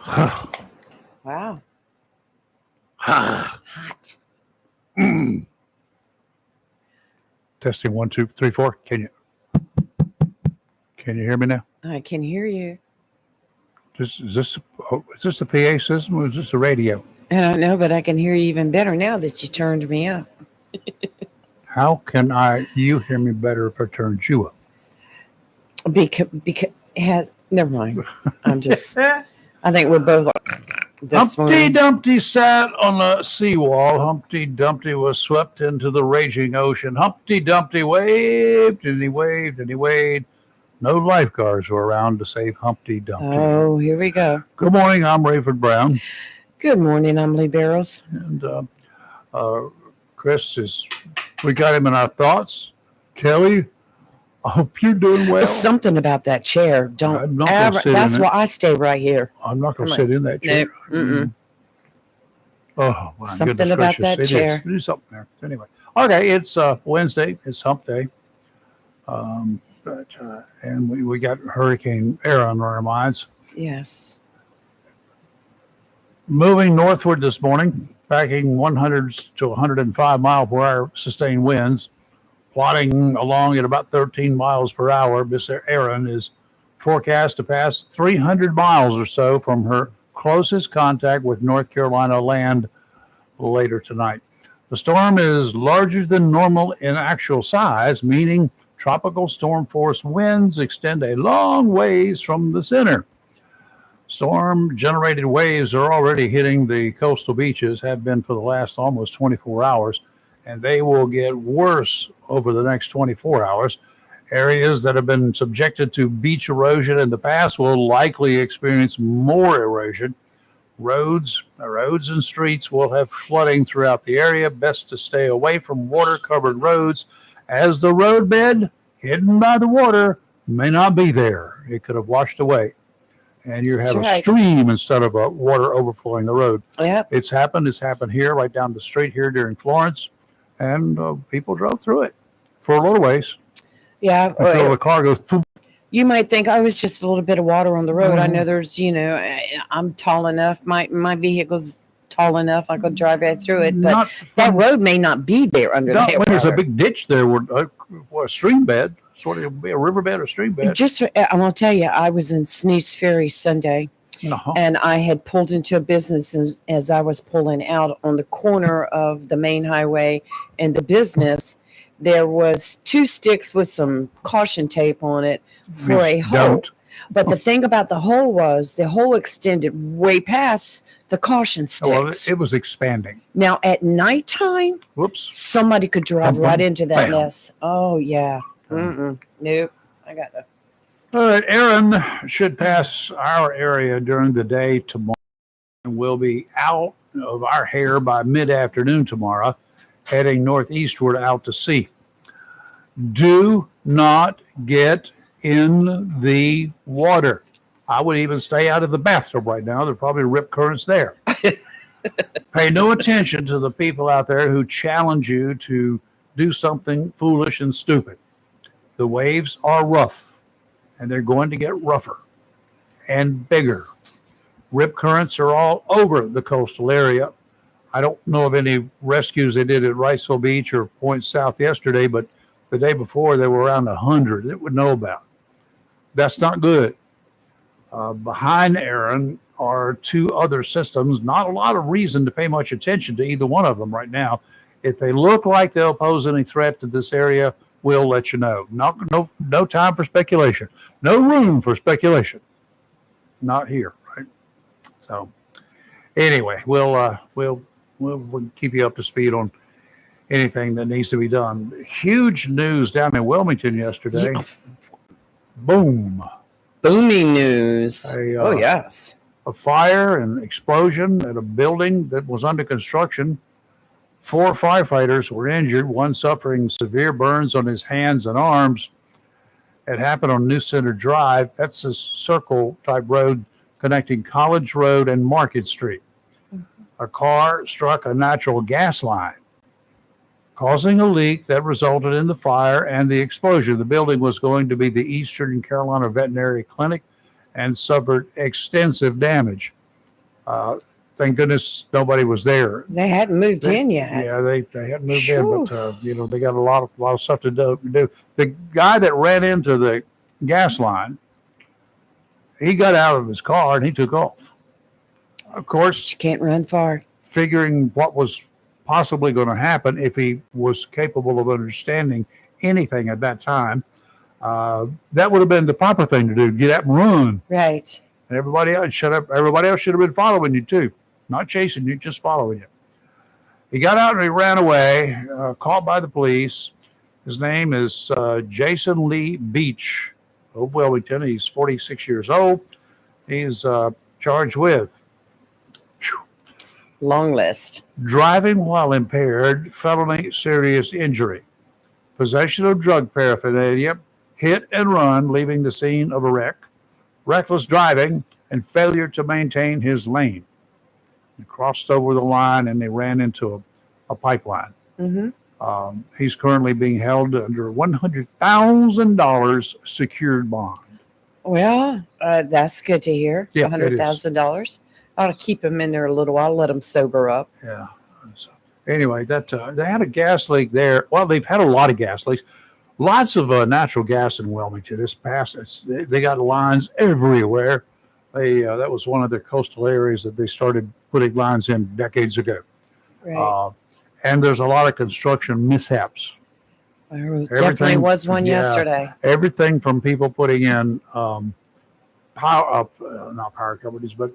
Wow. Hot. Testing 1, 2, 3, 4. Can you hear me now? I can hear you. Is this the PA system or is this the radio? I don't know, but I can hear you even better now that you turned me up. How can you hear me better if I turned you up? Because never mind. I think we're both this Humpty morning. Dumpty sat on a seawall. Humpty Dumpty was swept into the raging ocean. Humpty Dumpty waved and he waved and he waved. No lifeguards were around to save Humpty Dumpty. Oh, here we go. Good morning, I'm Rayford Brown. Good morning, I'm Lee Barrows. And Chris we got him in our thoughts. Kelly, I hope you're doing well. Something about that chair. Don't ever. That's why I stay right here. I'm not going to sit in that chair. No. Oh, my something about that chair. It is something there. Anyway, okay, it's Wednesday. It's Hump Day. And we got Hurricane Aaron on our minds. Yes. Moving northward this morning, backing 100 to 105 mile per hour sustained winds, plodding along at about 13 miles per hour. Miss Aaron is forecast to pass 300 miles or so from her closest contact with North Carolina land later tonight. The storm is larger than normal in actual size, meaning tropical storm force winds extend a long ways from the center. Storm-generated waves are already hitting the coastal beaches, have been for the last almost 24 hours, and they will get worse over the next 24 hours. Areas that have been subjected to beach erosion in the past will likely experience more erosion. Roads and streets will have flooding throughout the area. Best to stay away from water-covered roads, as the roadbed hidden by the water may not be there. It could have washed away. And you have a stream instead of a water overflowing the road. Yep. It's happened here, right down the street here during Florence. And people drove through it for a little ways. Yeah. Until the car goes through. You might think, I was just a little bit of water on the road. I know there's, I'm tall enough. My vehicle's tall enough. I could drive right through it. But that road may not be there under that water. There's a big ditch there with a stream bed. Sort of be a riverbed or stream bed. I'm going to tell you, I was in Sneeze Ferry Sunday. And I had pulled into a business, and as I was pulling out on the corner of the main highway and the business, there was 2 sticks with some caution tape on it for a hole. But the thing about the hole was the hole extended way past the caution sticks. Well, it was expanding. Now at nighttime, somebody could drive right into that mess. Oh yeah. Nope. I got that. All right, Aaron should pass our area during the day tomorrow and will be out of our hair by mid-afternoon tomorrow, heading northeastward out to sea. Do not get in the water. I would even stay out of the bathtub right now. There are probably rip currents there. Pay no attention to the people out there who challenge you to do something foolish and stupid. The waves are rough, and they're going to get rougher and bigger. Rip currents are all over the coastal area. I don't know of any rescues they did at Riceville Beach or Point South yesterday, but the day before they were around 100 that would know about. That's not good. Behind Aaron are 2 other systems. Not a lot of reason to pay much attention to either one of them right now. If they look like they'll pose any threat to this area, we'll let you know. No time for speculation. No room for speculation. Not here, right? So, anyway, we'll keep you up to speed on anything that needs to be done. Huge news down in Wilmington yesterday. Yeah. Boom. Booming news. Yes. A fire and explosion at a building that was under construction. 4 firefighters were injured, one suffering severe burns on his hands and arms. It happened on New Center Drive. That's a circle-type road connecting College Road and Market Street. A car struck a natural gas line, causing a leak that resulted in the fire and the explosion. The building was going to be the Eastern Carolina Veterinary Clinic and suffered extensive damage. Thank goodness nobody was there. They hadn't moved in yet. Yeah, they hadn't moved in, but they got a lot of stuff to do. The guy that ran into the gas line, he got out of his car and he took off. Of course, you can't run far. Figuring what was possibly going to happen if he was capable of understanding anything at that time, that would have been the proper thing to do: get out and run. Right. And everybody else shut up. Everybody else should have been following you too. Not chasing you, just following you. He got out and he ran away, caught by the police. His name is Jason Lee Beach of Wilmington. He's 46 years old. He's charged with long list: driving while impaired, felony serious injury, possession of drug paraphernalia, hit and run, leaving the scene of a wreck, reckless driving, and failure to maintain his lane. He crossed over the line and they ran into a pipeline. Mm-hmm. He's currently being held under $100,000 secured bond. Well, that's good to hear. Yeah, $100,000. I'll keep him in there a little while, let him sober up. Yeah. So anyway, that they had a gas leak there. Well, they've had a lot of gas leaks. Lots of natural gas in Wilmington. They got lines everywhere. That was one of their coastal areas that they started putting lines in decades ago. Right. And there's a lot of construction mishaps. There definitely was one yesterday. Everything from people putting in not power companies, but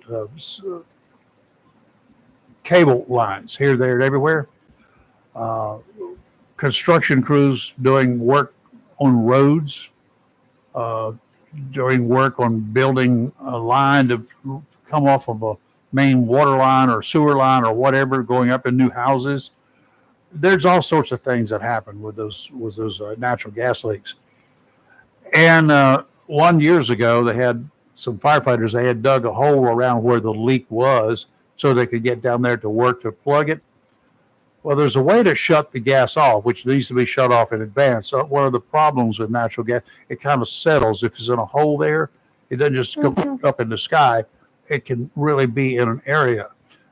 cable lines here, there, and everywhere. Construction crews doing work on roads, doing work on building a line to come off of a main water line or sewer line or whatever, going up in new houses. There's all sorts of things that happen with those natural gas leaks. And 1 year ago, they had some firefighters. They had dug a hole around where the leak was so they could get down there to work to plug it. Well, there's a way to shut the gas off, which needs to be shut off in advance. So one of the problems with natural gas, it kind of settles. If it's in a hole there, it doesn't just go up in the sky. It can really be in an area.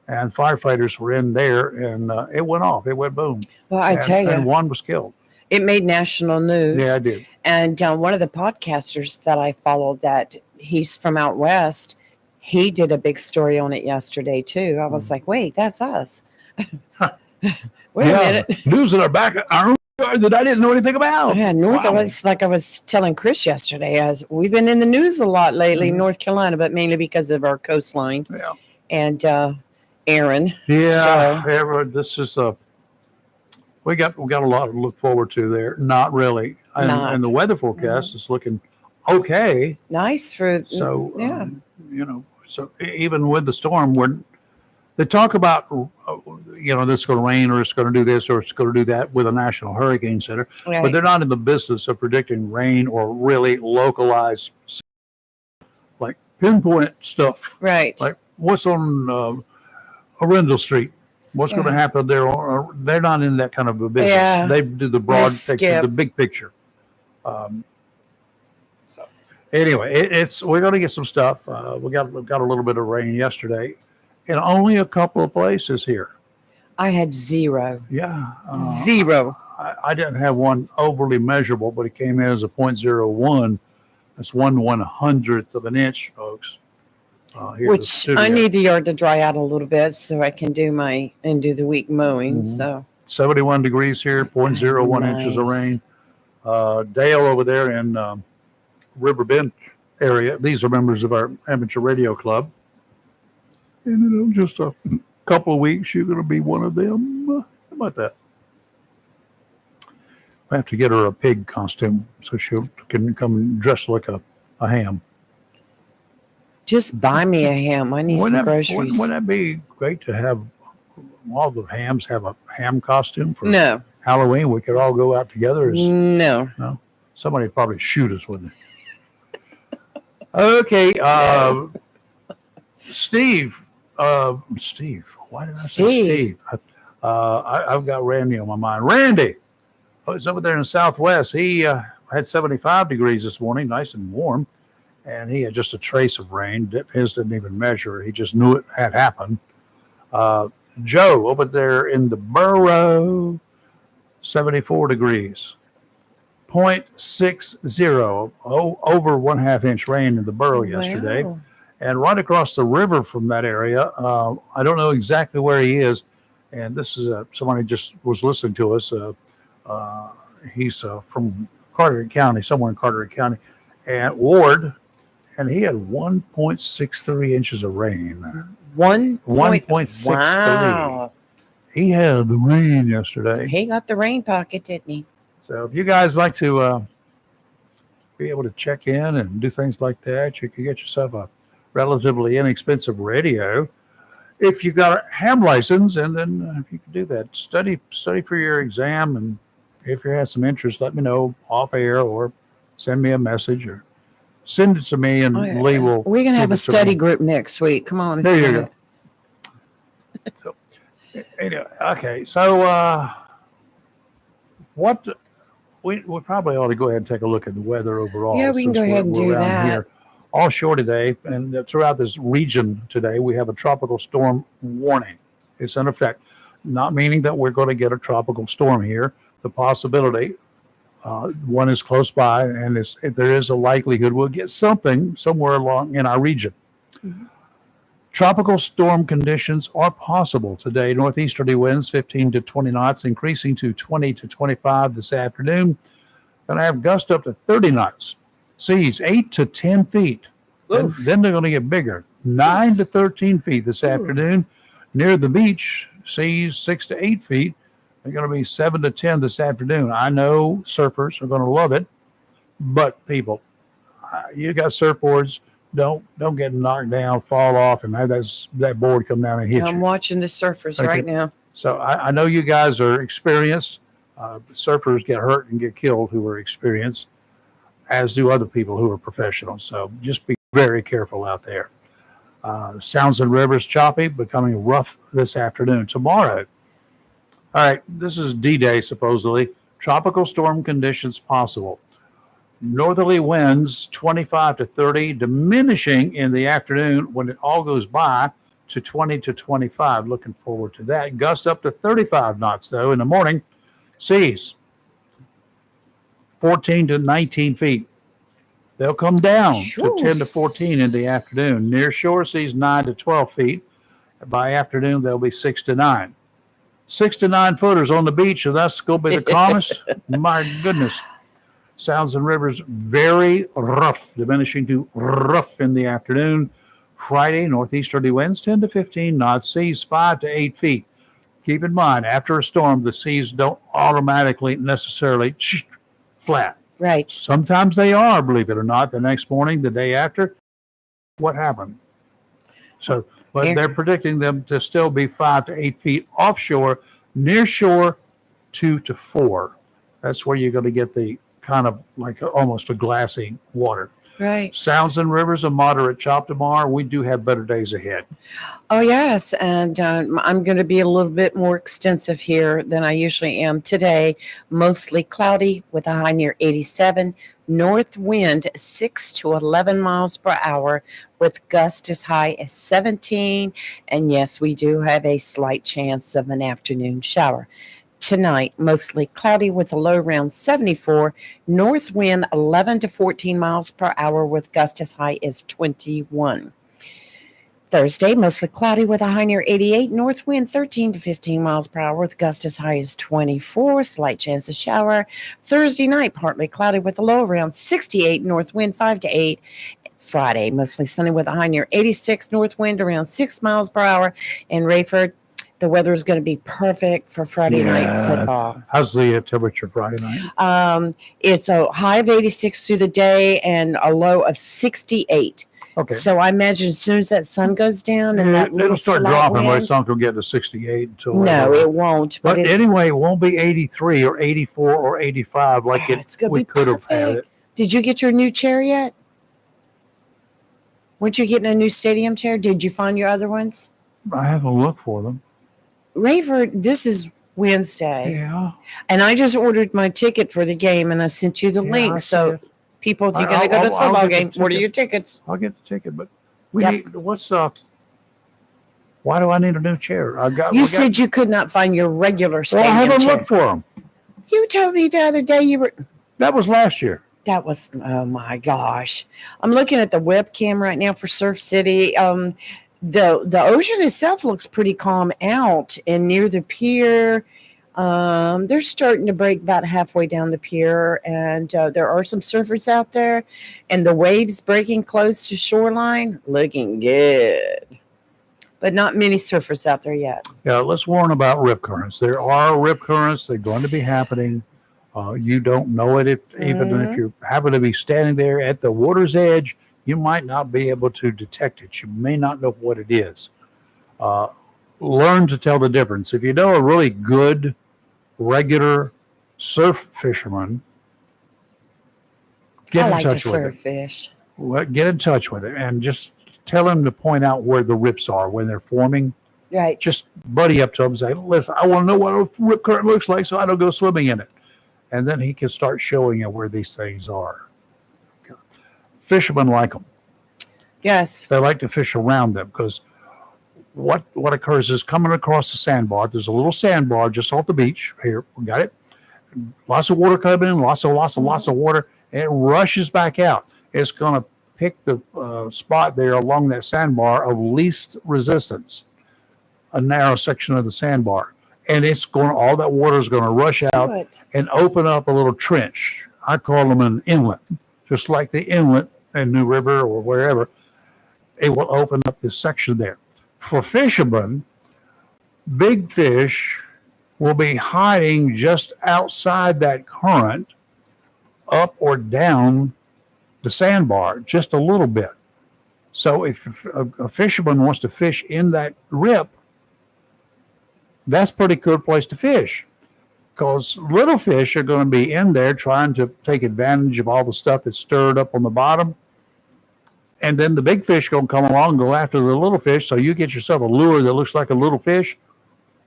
And firefighters were in there, and it went off. It went boom. Well, I tell you. And one was killed. It made national news. Yeah, I did. And one of the podcasters that I followed, that he's from out west, he did a big story on it yesterday, too. I was like, wait, that's us. Wait a minute. News in our back, our own yard that I didn't know anything about. Yeah, like I was telling Chris yesterday, as we've been in the news a lot lately, North Carolina, but mainly because of our coastline. Yeah. And Aaron. Yeah. This is we got a lot to look forward to there. Not really. And the weather forecast is looking okay. Nice for so so even with the storm, they talk about this is going to rain or it's going to do this or it's going to do that with a National Hurricane Center, but they're not in the business of predicting rain or really localized, like pinpoint stuff. Right. Like what's on Arundel Street? What's going to happen there? They're not in that kind of a business. Yeah. They do the broad picture, the big picture. Anyway, we're going to get some stuff. We got a little bit of rain yesterday, in only a couple of places here. I had zero. Yeah, zero. I didn't have one overly measurable, but it came in as a 0.01. That's 1/100th of an inch, folks. Which I need the yard to dry out a little bit so I can do the week mowing. So 71 degrees here, 0.01 inches of rain. Dale over there in River Bend area. These are members of our amateur radio club. And just a couple of weeks, you're going to be one of them. How about that? I have to get her a pig costume so she can come dressed like a ham. Just buy me a ham. I need some groceries. Wouldn't that be great to have all the hams have a ham costume for Halloween? We could all go out together. No. Somebody would probably shoot us, wouldn't they? Okay. Steve. Why did I say Steve? I've got Randy on my mind. Randy. Oh, he's over there in the Southwest. He had 75 degrees this morning, nice and warm. and he had just a trace of rain. His didn't even measure. He just knew it had happened. Joe, over there in the borough, 74 degrees. 0.60, over 1/2 inch rain in the borough yesterday. Wow. And right across the river from that area, I don't know exactly where he is. And this is someone who just was listening to us. He's from Carteret County, somewhere in Carteret County, and Ward, and he had 1.63 inches of rain. 1.63. Wow. He had the rain yesterday. He got the rain pocket, didn't he? So if you guys like to be able to check in and do things like that, you can get yourself a relatively inexpensive radio if you've got a ham license, and then you can do that. Study for your exam, and if you have some interest, let me know off air or send me a message or send it to me, and Lee will. We're going to have a study group next week. Come on. There you go. So, anyway, okay, so what we probably ought to go ahead and take a look at the weather overall. Yeah, we can go ahead and do that. Here. Offshore today, and throughout this region today, we have a tropical storm warning. It's in effect, not meaning that we're going to get a tropical storm here. The possibility, one is close by, and there is a likelihood we'll get something somewhere along in our region. Mm-hmm. Tropical storm conditions are possible today. Northeasterly winds 15 to 20 knots, increasing to 20 to 25 this afternoon. Going to have gusts up to 30 knots. Seas 8 to 10 feet. And then they're going to get bigger. 9 to 13 feet this afternoon. Near the beach, seas 6 to 8 feet. They're going to be 7 to 10 this afternoon. I know surfers are going to love it, but people, you got surfboards. Don't get knocked down, fall off, and have that board come down and hit you. I'm watching the surfers right now. So I know you guys are experienced. Surfers get hurt and get killed who are experienced, as do other people who are professionals. So just be very careful out there. Sounds and rivers choppy, becoming rough this afternoon. Tomorrow, all right, this is D-Day supposedly. Tropical storm conditions possible. Northerly winds 25 to 30, diminishing in the afternoon when it all goes by to 20 to 25. Looking forward to that. Gusts up to 35 knots, though, in the morning. Seas 14 to 19 feet. They'll come down to 10 to 14 in the afternoon. Near shore seas 9 to 12 feet. By afternoon, they'll be 6 to 9. 6 to 9 footers on the beach, and that's going to be the calmest. My goodness. Sounds and rivers very rough, diminishing to rough in the afternoon. Friday, northeasterly winds 10 to 15 knots, seas 5 to 8 feet. Keep in mind, after a storm, the seas don't automatically necessarily flat. Right. Sometimes they are, believe it or not, the next morning, the day after. What happened? So, but they're predicting them to still be 5 to 8 feet offshore, near shore 2 to 4. That's where you're going to get the kind of like almost a glassy water. Right. Sounds and rivers, a moderate chop tomorrow. We do have better days ahead. Oh, yes. And I'm going to be a little bit more extensive here than I usually am today. Mostly cloudy with a high near 87. North wind 6 to 11 miles per hour with gust as high as 17. And yes, we do have a slight chance of an afternoon shower. Tonight, mostly cloudy with a low around 74. North wind 11 to 14 miles per hour with gust as high as 21. Thursday, mostly cloudy with a high near 88. North wind 13 to 15 miles per hour with gust as high as 24. Slight chance of shower. Thursday night, partly cloudy with a low around 68. North wind 5 to 8. Friday, mostly sunny with a high near 86. North wind around 6 miles per hour. And Rayford, the weather is going to be perfect for Friday night football. How's the temperature Friday night? It's a high of 86 through the day and a low of 68. Okay. So I imagine as soon as that sun goes down and that it'll start dropping, but it's not going to get to 68 until. No, it won't. But anyway, it won't be 83 or 84 or 85 like we could have had it. Did you get your new chair yet? Weren't you getting a new stadium chair? Did you find your other ones? I haven't looked for them. Rayford, this is Wednesday. Yeah. And I just ordered my ticket for the game and I sent you the link. So People, you're going to go to the football game. What are your tickets? I'll get the ticket, but we need, why do I need a new chair? You said you could not find your regular stadium I haven't chair. looked for them. You told me the other day you were. That was last year. That was, oh my gosh. I'm looking at the webcam right now for Surf City. The ocean itself looks pretty calm out, and near the pier, they're starting to break about halfway down the pier, and there are some surfers out there, and the waves breaking close to shoreline, looking good. But not many surfers out there yet. Yeah, let's warn about rip currents. There are rip currents. They're going to be happening. You don't know it. Even if you happen to be standing there at the water's edge, you might not be able to detect it. You may not know what it is. Learn to tell the difference. If you know a really good, regular surf fisherman, get in touch with him. Fish. Well, get in touch with him and just tell him to point out where the rips are when they're forming. Right. Just buddy up to him and say, listen, I want to know what a rip current looks like so I don't go swimming in it. And then he can start showing you where these things are. Okay. Fishermen like them. Yes. They like to fish around them because what occurs is coming across the sandbar. There's a little sandbar just off the beach. Here, we got it. Lots of water coming in, lots of water, and it rushes back out. It's going to pick the spot there along that sandbar of least resistance, a narrow section of the sandbar. And it's going, all that water is going to rush out and open up a little trench. I call them an inlet, just like the inlet in New River or wherever. It will open up this section there. For fishermen, big fish will be hiding just outside that current, up or down the sandbar, just a little bit. So if a fisherman wants to fish in that rip, that's a pretty good place to fish, because little fish are going to be in there trying to take advantage of all the stuff that's stirred up on the bottom. And then the big fish going to come along and go after the little fish. So you get yourself a lure that looks like a little fish,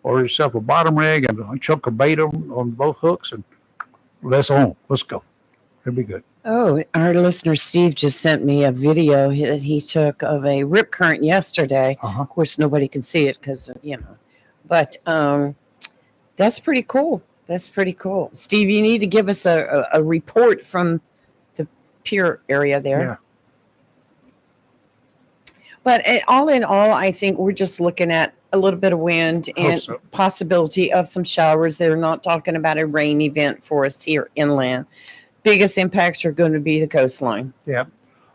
or yourself a bottom rig and a chunk of bait on both hooks, and let's go. It'll be good. Oh, our listener Steve just sent me a video that he took of a rip current yesterday. Of course, nobody can see it because, but that's pretty cool. That's pretty cool. Steve, you need to give us a report from the pier area there. Yeah. But all in all, I think we're just looking at a little bit of wind and possibility of some showers. They're not talking about a rain event for us here inland. Biggest impacts are going to be the coastline. Yeah.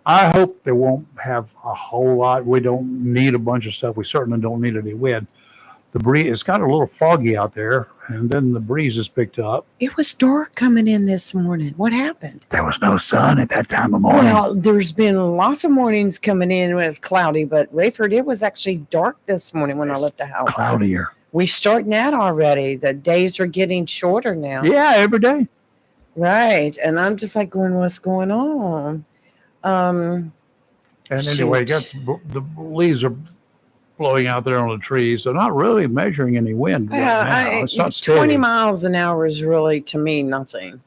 I hope they won't have a whole lot. We don't need a bunch of stuff. We certainly don't need any wind. The breeze, it's got a little foggy out there, and then the breeze has picked up. It was dark coming in this morning. What happened? There was no sun at that time of morning. Well, there's been lots of mornings coming in when it's cloudy, but Rayford, it was actually dark this morning when I left the house. Cloudier. We're starting out already. The days are getting shorter now. Yeah, every day. Right. And I'm just like going, what's going on? And anyway, the leaves are blowing out there on the trees. They're not really measuring any wind right now. It's not steady. 20 miles an hour is really, to me, nothing.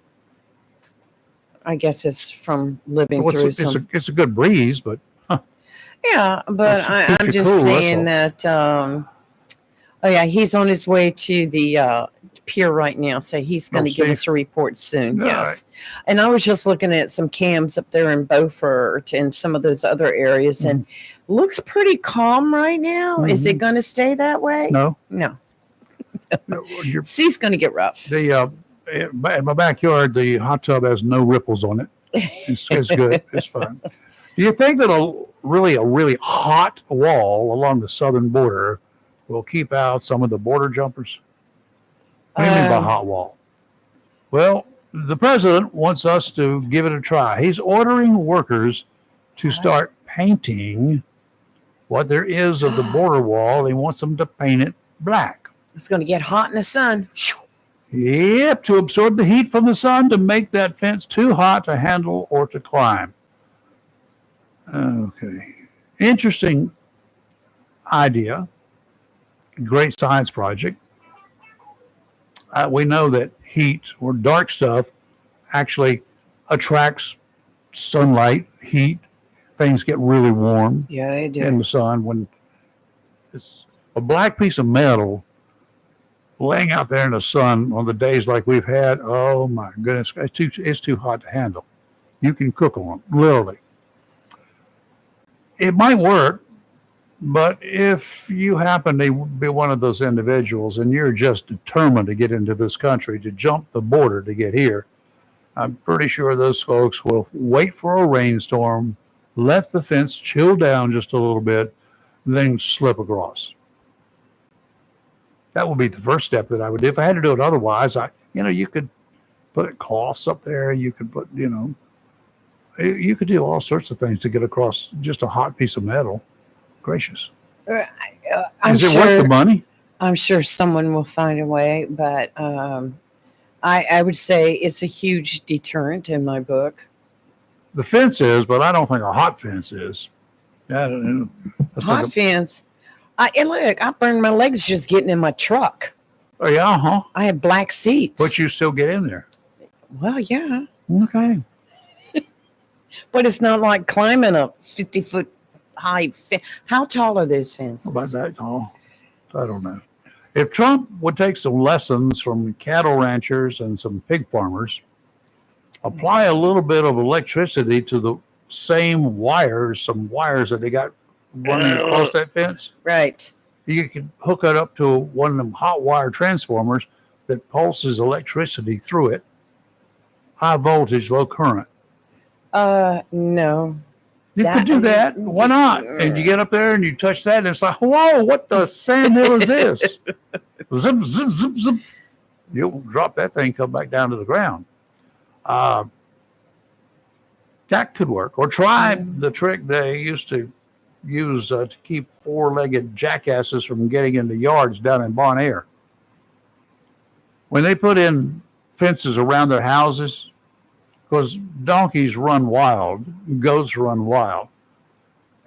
I guess it's from living through some. It's a good breeze, but. Yeah, but I'm just saying that. He's on his way to the pier right now, so he's going to give us a report soon. All yes, right. And I was just looking at some cams up there in Beaufort and some of those other areas, and looks pretty calm right now. Is it going to stay that way? No. Sea's going to get rough. In my backyard, the hot tub has no ripples on it. It's good. It's fun. Do you think that a really hot wall along the southern border will keep out some of the border jumpers? What do you mean by hot wall? Well, the president wants us to give it a try. He's ordering workers to start painting what there is of the border wall. He wants them to paint it black. It's going to get hot in the sun. Yep, to absorb the heat from the sun, to make that fence too hot to handle or to climb. Okay. Interesting idea. Great science project. We know that heat or dark stuff actually attracts sunlight, heat, things get really warm Yeah, they do. in the sun. When it's a black piece of metal laying out there in the sun on the days like we've had, oh my goodness, it's too hot to handle. You can cook on them, literally. It might work, but if you happen to be one of those individuals and you're just determined to get into this country, to jump the border to get here, I'm pretty sure those folks will wait for a rainstorm, let the fence chill down just a little bit, then slip across. That would be the first step that I would do. If I had to do it otherwise, you could put cloths up there. You could put, you could do all sorts of things to get across just a hot piece of metal. Gracious. Is it worth the money? I'm sure someone will find a way, but I would say it's a huge deterrent in my book. The fence is, but I don't think a hot fence is. Hot fence? Look, I burned my legs just getting in my truck. Oh, yeah, huh? I had black seats. But you still get in there. Well, yeah. Okay. But it's not like climbing a 50-foot high fence. How tall are those fences? About that tall. I don't know. If Trump would take some lessons from cattle ranchers and some pig farmers, apply a little bit of electricity to the same wires, some wires that they got running across that fence. Right. You can hook it up to one of them hot wire transformers that pulses electricity through it. High voltage, low current. No. You could do that. Why not? And you get up there and you touch that and it's like, whoa, what the sand hill is this? Zip, zip, zip, zip. You'll drop that thing, come back down to the ground. That could work. Or try the trick they used to use to keep four-legged jackasses from getting into yards down in Bon Air. When they put in fences around their houses, because donkeys run wild, goats run wild,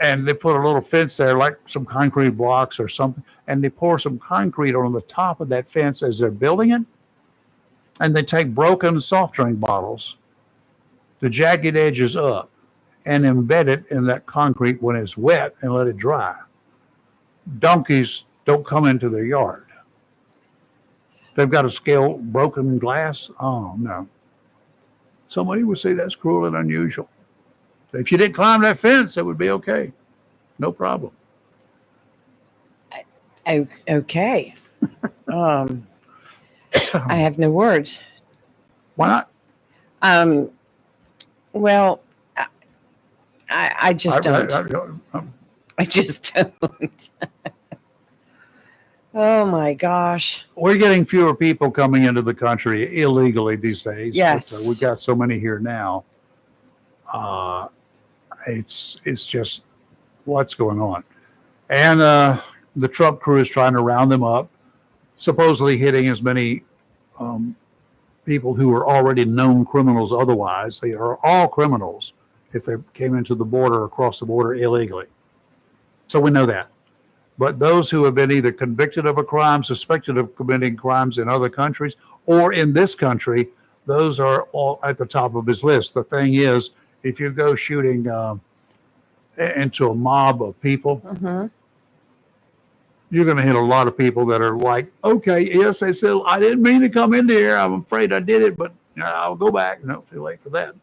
and they put a little fence there, like some concrete blocks or something, and they pour some concrete on the top of that fence as they're building it, and they take broken soft drink bottles, the jagged edges up, and embed it in that concrete when it's wet and let it dry. Donkeys don't come into their yard. They've got to scale broken glass. Oh, no. Somebody would say that's cruel and unusual. If you didn't climb that fence, it would be okay. No problem. Okay. I have no words. Why not? Well, I just don't. I just don't. Oh my gosh. We're getting fewer people coming into the country illegally these days. Yes. But, we've got so many here now. It's just what's going on. And the Trump crew is trying to round them up, supposedly hitting as many people who are already known criminals otherwise. They are all criminals if they came into the border, across the border illegally. So we know that. But those who have been either convicted of a crime, suspected of committing crimes in other countries, or in this country, those are all at the top of his list. The thing is, if you go shooting into a mob of people, you're going to hit a lot of people that are like, okay, yes, I said, I didn't mean to come into here. I'm afraid I did it, but I'll go back. No, too late for that.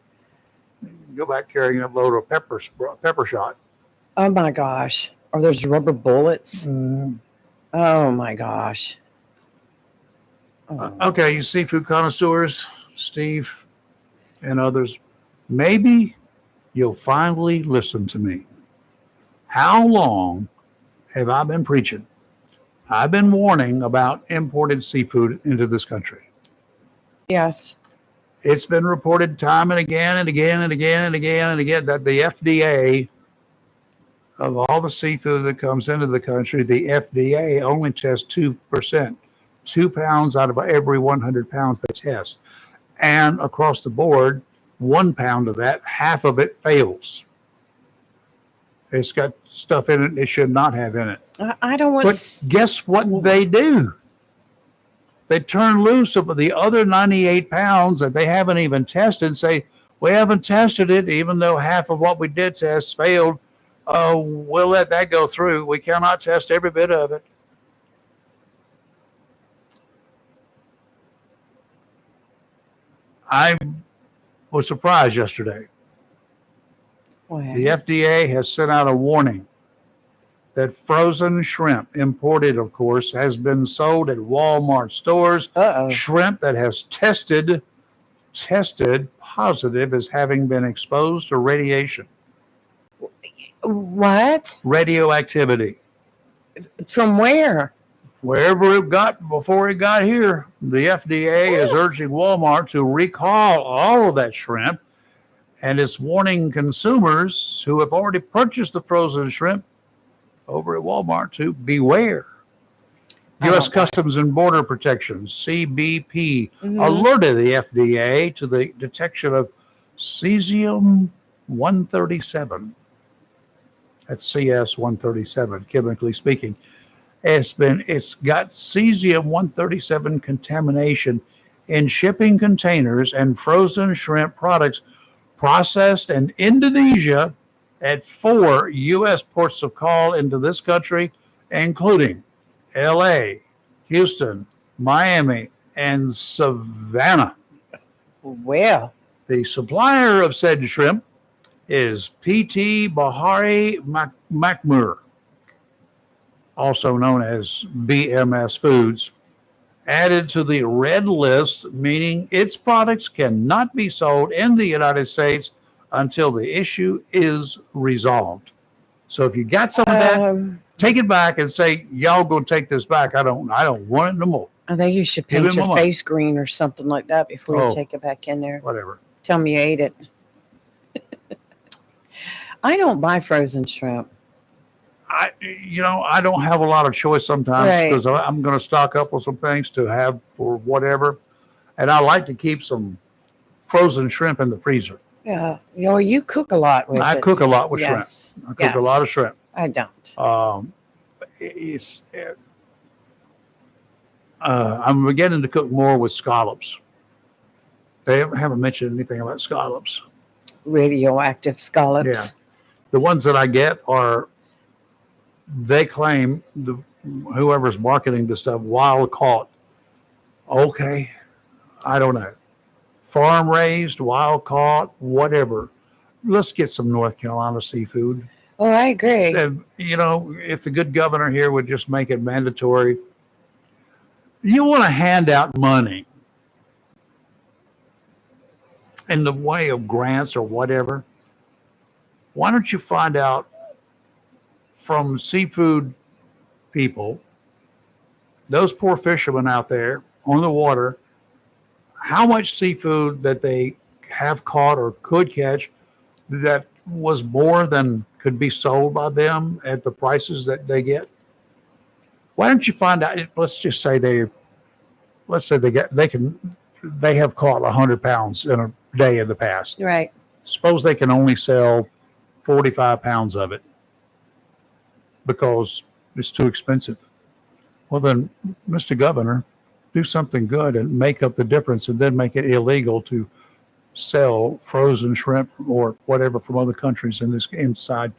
Go back carrying a load of pepper shot. Oh my gosh. Are those rubber bullets? Oh my gosh. Oh. Okay, you seafood connoisseurs, Steve and others, maybe you'll finally listen to me. How long have I been preaching? I've been warning about imported seafood into this country. Yes. It's been reported time and again and again and again and again and again that the FDA, of all the seafood that comes into the country, the FDA only tests 2%, 2 pounds out of every 100 pounds they test. And across the board, 1 pound of that, half of it fails. It's got stuff in it it should not have in it. I don't want But guess what they do? They turn loose of the other 98 pounds that they haven't even tested and say, We haven't tested it, even though half of what we did test failed. We'll let that go through. We cannot test every bit of it. I was surprised yesterday. Wow. The FDA has sent out a warning that frozen shrimp, imported, of course, has been sold at Walmart stores. Shrimp that has tested positive as having been exposed to radiation. What? Radioactivity. From where? Wherever it got before it got here. The FDA is urging Walmart to recall all of that shrimp, and it's warning consumers who have already purchased the frozen shrimp over at Walmart to beware. U.S. Customs and Border Protection, CBP, alerted the FDA to the detection of cesium-137. That's CS-137, chemically speaking. It's got cesium-137 contamination in shipping containers and frozen shrimp products processed in Indonesia at 4 U.S. ports of call into this country, including L.A., Houston, Miami, and Savannah. Well, the supplier of said shrimp is P.T. Bahari Makmur, also known as BMS Foods, added to the red list, meaning its products cannot be sold in the United States until the issue is resolved. So if you got some of that, take it back and say, y'all go take this back. I don't want it no more. I think you should paint your face green or something like that before you take it back in there. Whatever. Tell me you ate it. I don't buy frozen shrimp. I don't have a lot of choice sometimes because I'm going to stock up on some things to have for whatever. And I like to keep some frozen shrimp in the freezer. Yeah. You cook a lot with it. I cook a lot with shrimp. I cook a lot of shrimp. I don't. I'm beginning to cook more with scallops. They haven't mentioned anything about scallops. Radioactive scallops. Yeah. The ones that I get are, they claim, whoever's marketing the stuff, wild caught. Okay. I don't know. Farm raised, wild caught, whatever. Let's get some North Carolina seafood. Oh, I agree. If the good governor here would just make it mandatory. You want to hand out money in the way of grants or whatever. Why don't you find out from seafood people, those poor fishermen out there on the water, how much seafood that they have caught or could catch that was more than could be sold by them at the prices that they get? Why don't you find out? Let's just say they have caught 100 pounds in a day in the past. Right. Suppose they can only sell 45 pounds of it because it's too expensive. Well, then, Mr. Governor, do something good and make up the difference, and then make it illegal to sell frozen shrimp or whatever from other countries inside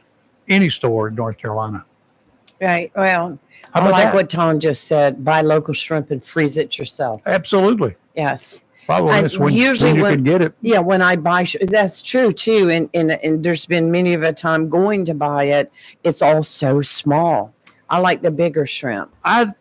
any store in North Carolina. Right. Well, I like what Tom just said. Buy local shrimp and freeze it yourself. Absolutely. Yes. Probably that's when you can get it. Yeah, when I buy, that's true too. And there's been many of a time going to buy it. It's all so small. I like the bigger shrimp. I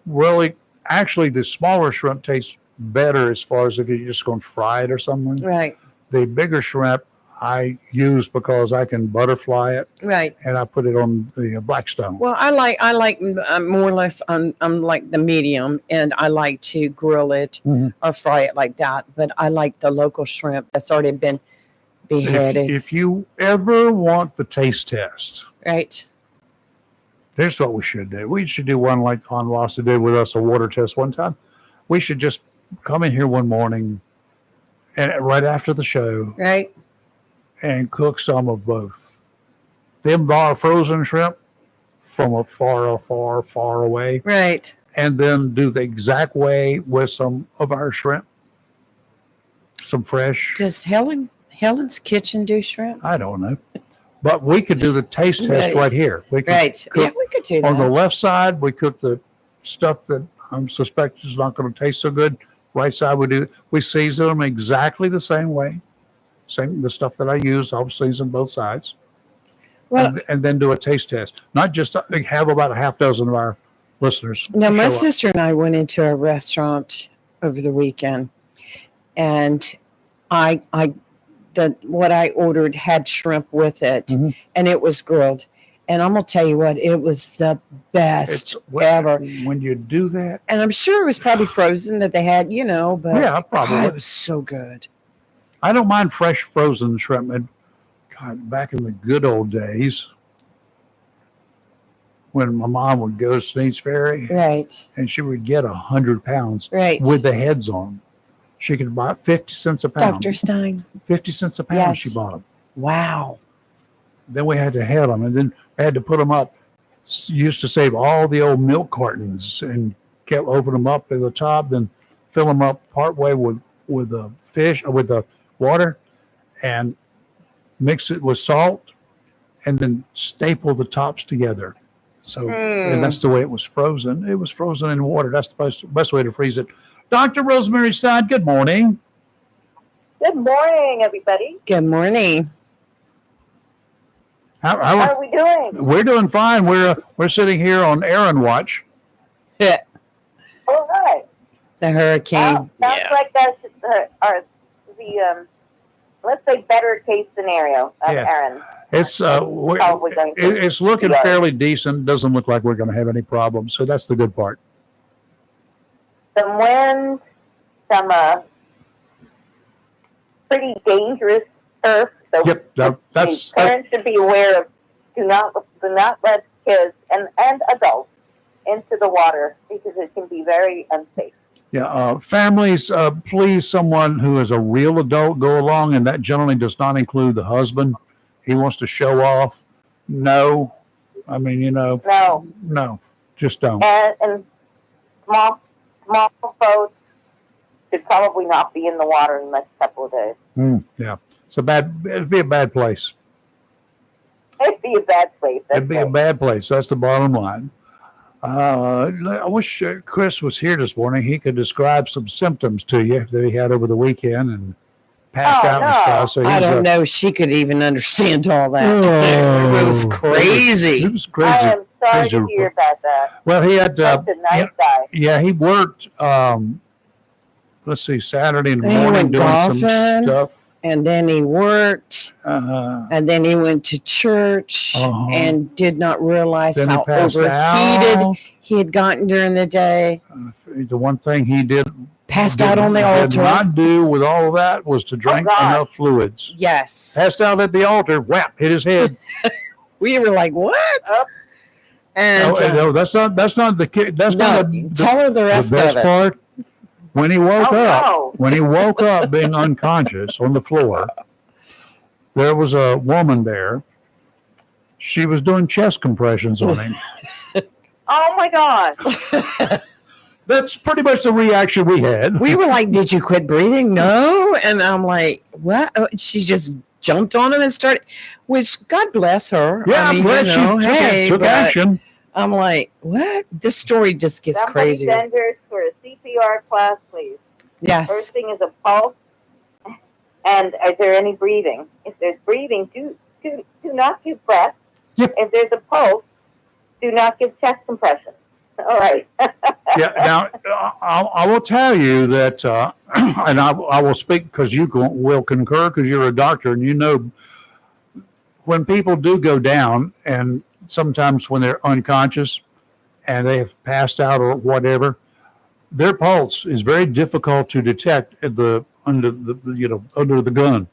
really, actually, the smaller shrimp tastes better as far as if you're just going to fry it or something. Right. The bigger shrimp I use because I can butterfly it. Right. And I put it on the Blackstone. Well, I like more or less. I'm like the medium, and I like to grill it or fry it like that. But I like the local shrimp that's already been beheaded. If you ever want the taste test, right? Here's what we should do. We should do one like Con Wassa did with us, a water test one time. We should just come in here one morning and right after the show. Right. And cook some of both. Them are frozen shrimp from a far away. Right. And then do the exact way with some of our shrimp. Some fresh. Does Helen Helen's Kitchen do shrimp? I don't know. But we could do the taste test right here. We could Right. cook- Yeah, we could do On the that. left side, we cook the stuff that I'm suspect is not going to taste so good. Right side, we season them exactly the same way. Same, the stuff that I use, I'll season both sides. Well, And then do a taste test. Not just have about a half dozen of our listeners. now my show up. sister and I went into a restaurant over the weekend, and what I ordered had shrimp with it, Mhm. and it was grilled. And I'm gonna tell you what, it was the best ever. When you do that, And I'm sure it was probably frozen that they had, but yeah, probably. God, it was so good. I don't mind fresh frozen shrimp. And God, back in the good old days, when my mom would go to Sneed's Ferry Right, and she would get 100 pounds right. with the heads on them. She could buy 50 cents a pound. Dr. Stein. 50 cents a pound Yes. she bought them. Wow. Then we had to head them, and then we had to put them up. Used to save all the old milk cartons and kept open them up at the top, then fill them up partway with the fish or with the water, and mix it with salt, and then staple the tops together. So, and that's the way it was frozen. It was frozen in water. That's the best way to freeze it. Dr. Rosemary Stein, good morning. Good morning, everybody. Good morning. How How are we doing? we're doing fine. We're sitting here on Aaron watch. Yeah, All right. the hurricane. Well, sounds like that's the let's say better case scenario of Yeah. Aaron. It's Probably going to it's looking be all right. fairly decent. Doesn't look like we're going to have any problems. So that's the good part. Some wind, some pretty dangerous surf. So Yep, that's parents should be aware of do not let kids and adults into the water because it can be very unsafe. yeah. Families, please, someone who is a real adult go along, and that generally does not include the husband. He wants to show off. No, I mean, No, just don't. and small boats should probably not be in the water in the next couple of days. Yeah, it'd be a bad place. It'd be a bad place. It'd be a bad place. That's the bottom line. I wish Chris was here this morning. He could describe some symptoms to you that he had over the weekend and passed out and stuff. So I he's don't know if she could even understand all that. Oh. It was crazy. It was I crazy. am sorry Crazy. to hear about that. Well, he had That's a nice guy. yeah, he worked. Let's see, Saturday in the He morning went doing some golfing. stuff. And then he worked, and then he went to church and did not realize Then he how passed overheated out. he had gotten during the day. The one thing he did Passed out on the did altar. not do with all of that was to drink God. enough fluids. Yes. Passed out at the altar, whap, hit his head. We were like, what? Oh. And No, that's not the kid. That's no, not the tell her the rest best of it. part. When he woke Oh, up, being unconscious on the floor, there was a woman there. She was doing chest compressions on him. Oh my God. That's pretty much the reaction we had. We were like, did you quit breathing? No. And I'm like, what? She just jumped on him and started, which God bless her. Yeah, I mean, but she took but action. I'm like, what? This story just gets Somebody crazier. send her for a CPR class, please. First Yes. thing is a pulse. And is there any breathing? If there's breathing, do not give breath. Yep. If there's a pulse, do not give chest compression. All right. Yeah. Now, I will tell you that, and I will speak because you will concur because you're a doctor and you know when people do go down and sometimes when they're unconscious and they have passed out or whatever, their pulse is very difficult to detect under the gun,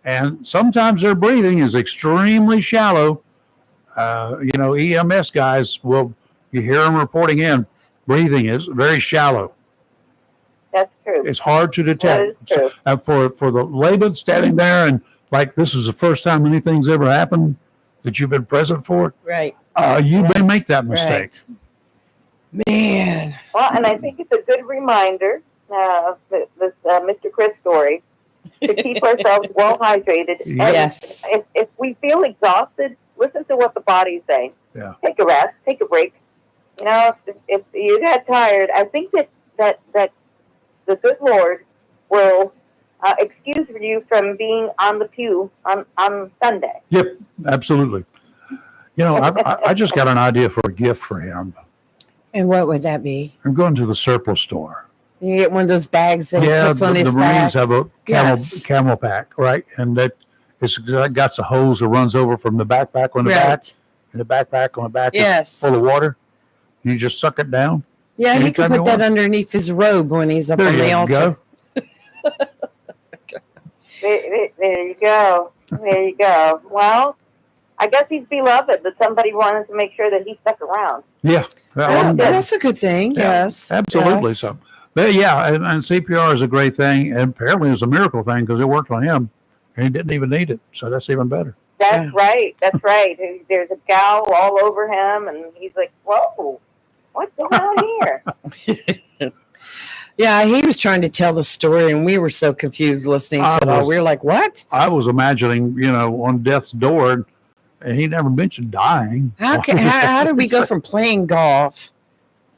and sometimes their breathing is extremely shallow. EMS guys you hear them reporting in, breathing is very shallow. That's true. It's hard to detect. That is true. And for the layman standing there and like this is the first time anything's ever happened that you've been present for, Right. you may make that mistake. Right. Man. Well, and I think it's a good reminder of this Mr. Chris story to keep ourselves well hydrated. And Yes. if we feel exhausted, listen to what the body's saying. Yeah. Take a rest, take a break. You know, if you get tired, I think that the good Lord will excuse you from being on the pew on Sunday. Yep, absolutely. You know, I just got an idea for a gift for him. And what would that be? I'm going to the surplus store. You get one of those bags that he puts on his the Marines back. have a camel pack, right? And it's got the hose that runs over from the backpack on the back, and the backpack on the back is full of water. You just suck it down. Yeah, he can put that underneath his robe when he's up on the altar. There you go. There you go. Well, I guess he's beloved, but somebody wanted to make sure that he stuck around. Yeah. That's a good thing. Yeah, yes. Absolutely. Yes. So, but yeah, and CPR is a great thing. And apparently it was a miracle thing because it worked on him and he didn't even need it. So that's even better. That's right. That's right. There's a gal all over him, and he's like, whoa, what's going on here? Yeah, he was trying to tell the story, and we were so confused listening to it all. We were like, what? I was imagining, on death's door, and he never mentioned dying. How did we go from playing golf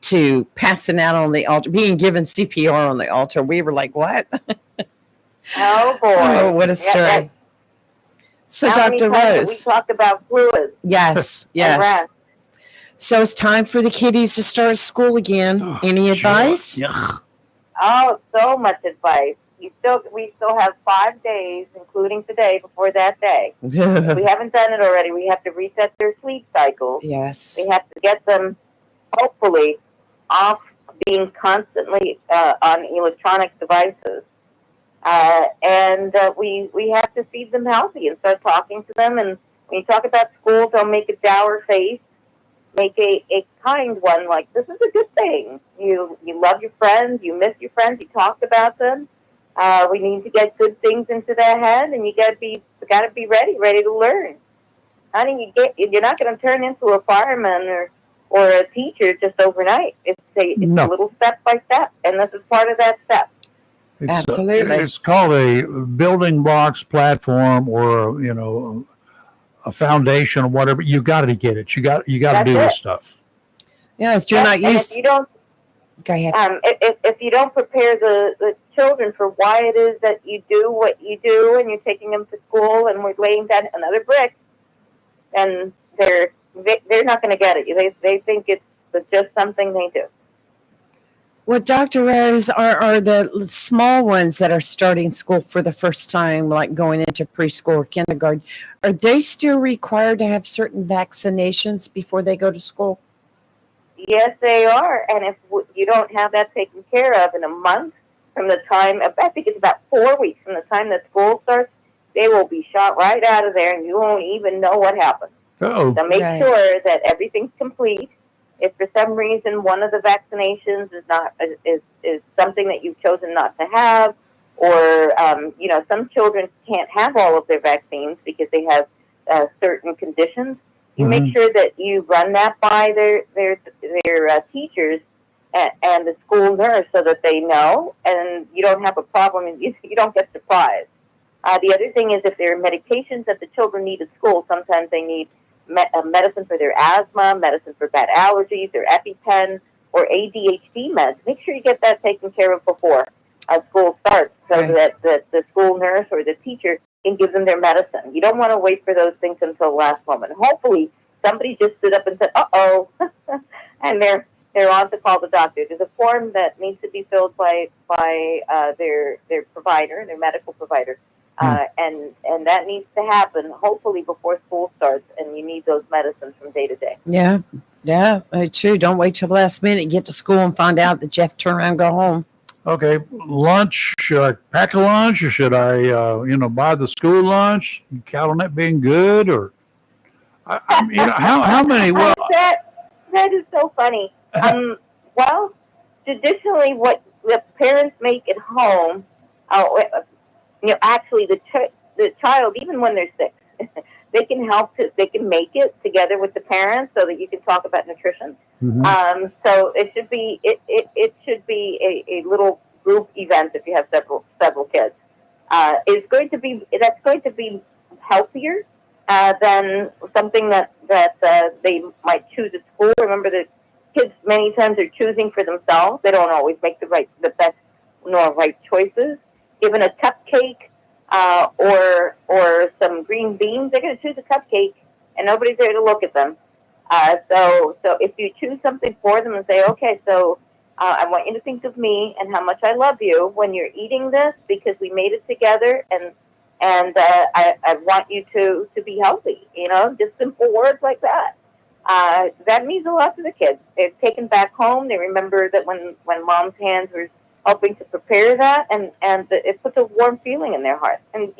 to passing out on the altar, being given CPR on the altar? We were like, what? Oh, boy. Oh, what a story. Yeah, so, Dr. Rose. We talked about fluids. Yes, yes. So it's time for the kiddies to start school again. Any advice? Yeah. Oh, so much advice. We still have 5 days, including today, before that day. If we haven't done it already, we have to reset their sleep cycle. Yes. We have to get them, hopefully, off being constantly on electronic devices. And we have to feed them healthy and start talking to them. And when you talk about school, don't make a dour face. Make a kind one, like, this is a good thing. You love your friends, you miss your friends, you talked about them. We need to get good things into their head, and you gotta be ready to learn. Honey, you're not gonna turn into a fireman or a teacher just overnight. It's a little step by step, and this is part of that step. Absolutely. It's called a building blocks platform, or a foundation or whatever. You got to get it. You got to do this stuff. Yes, you're not used. If you don't, go ahead. If you don't prepare the children for why it is that you do what you do, and you're taking them to school, and we're laying down another brick, then they're not going to get it. They think it's just something they do. Well, Dr. Rose, are the small ones that are starting school for the first time, like going into preschool or kindergarten, are they still required to have certain vaccinations before they go to school? Yes, they are. And if you don't have that taken care of in a month from the time, I think it's about 4 weeks from the time that school starts, they will be shot right out of there, and you won't even know what happened. Oh. So make sure that everything's complete. If for some reason one of the vaccinations is something that you've chosen not to have, or some children can't have all of their vaccines because they have certain conditions, you make sure that you run that by their teachers and the school nurse so that they know, and you don't have a problem and you don't get surprised. The other thing is, if there are medications that the children need at school, sometimes they need medicine for their asthma, medicine for bad allergies, their EpiPen, or ADHD meds. Make sure you get that taken care of before school starts, so that the school nurse or the teacher can give them their medicine. You don't want to wait for those things until the last moment. Hopefully, somebody just stood up and said, "Uh-oh," and they're on to call the doctor. There's a form that needs to be filled by their provider, their medical provider. And that needs to happen hopefully before school starts, and you need those medicines from day to day. Yeah, true. Don't wait till the last minute, get to school and find out that you have to turn around and go home. Okay, lunch. Should I pack a lunch, or should I, buy the school lunch? Count on that being good, or how many? Well, that is so funny. Well, traditionally, what the parents make at home. Actually, the child, even when they're 6, they can they can make it together with the parents so that you can talk about nutrition. Mm-hmm. So it should be a little group event if you have several kids. is going to be healthier than something that they might choose at school. Remember that kids many times are choosing for themselves. They don't always make the best nor right choices. Given a cupcake or some green beans, they're going to choose a cupcake, and nobody's there to look at them. So if you choose something for them and say, okay, so I want you to think of me and how much I love you when you're eating this, because we made it together, and I want you to be healthy. Just simple words like that. That means a lot to the kids. They're taken back home. They remember that when mom's hands were helping to prepare that, and it puts a warm feeling in their heart. And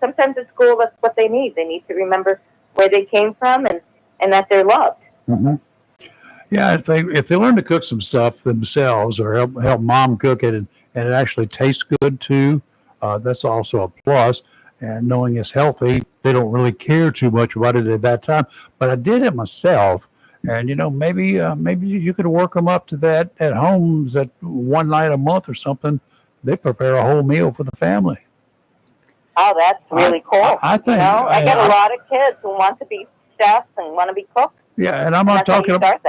sometimes at school, that's what they need. They need to remember where they came from and that they're loved. Mm-hmm. Yeah, if they learn to cook some stuff themselves, or help mom cook it, and it actually tastes good too, that's also a plus. And knowing it's healthy, they don't really care too much about it at that time. But I did it myself, and maybe you could work them up to that at home. That one night a month or something, they prepare a whole meal for the family. Oh, that's really cool. I think I get a lot of kids who want to be chefs and want to be cooks. Yeah, and I'm not talking about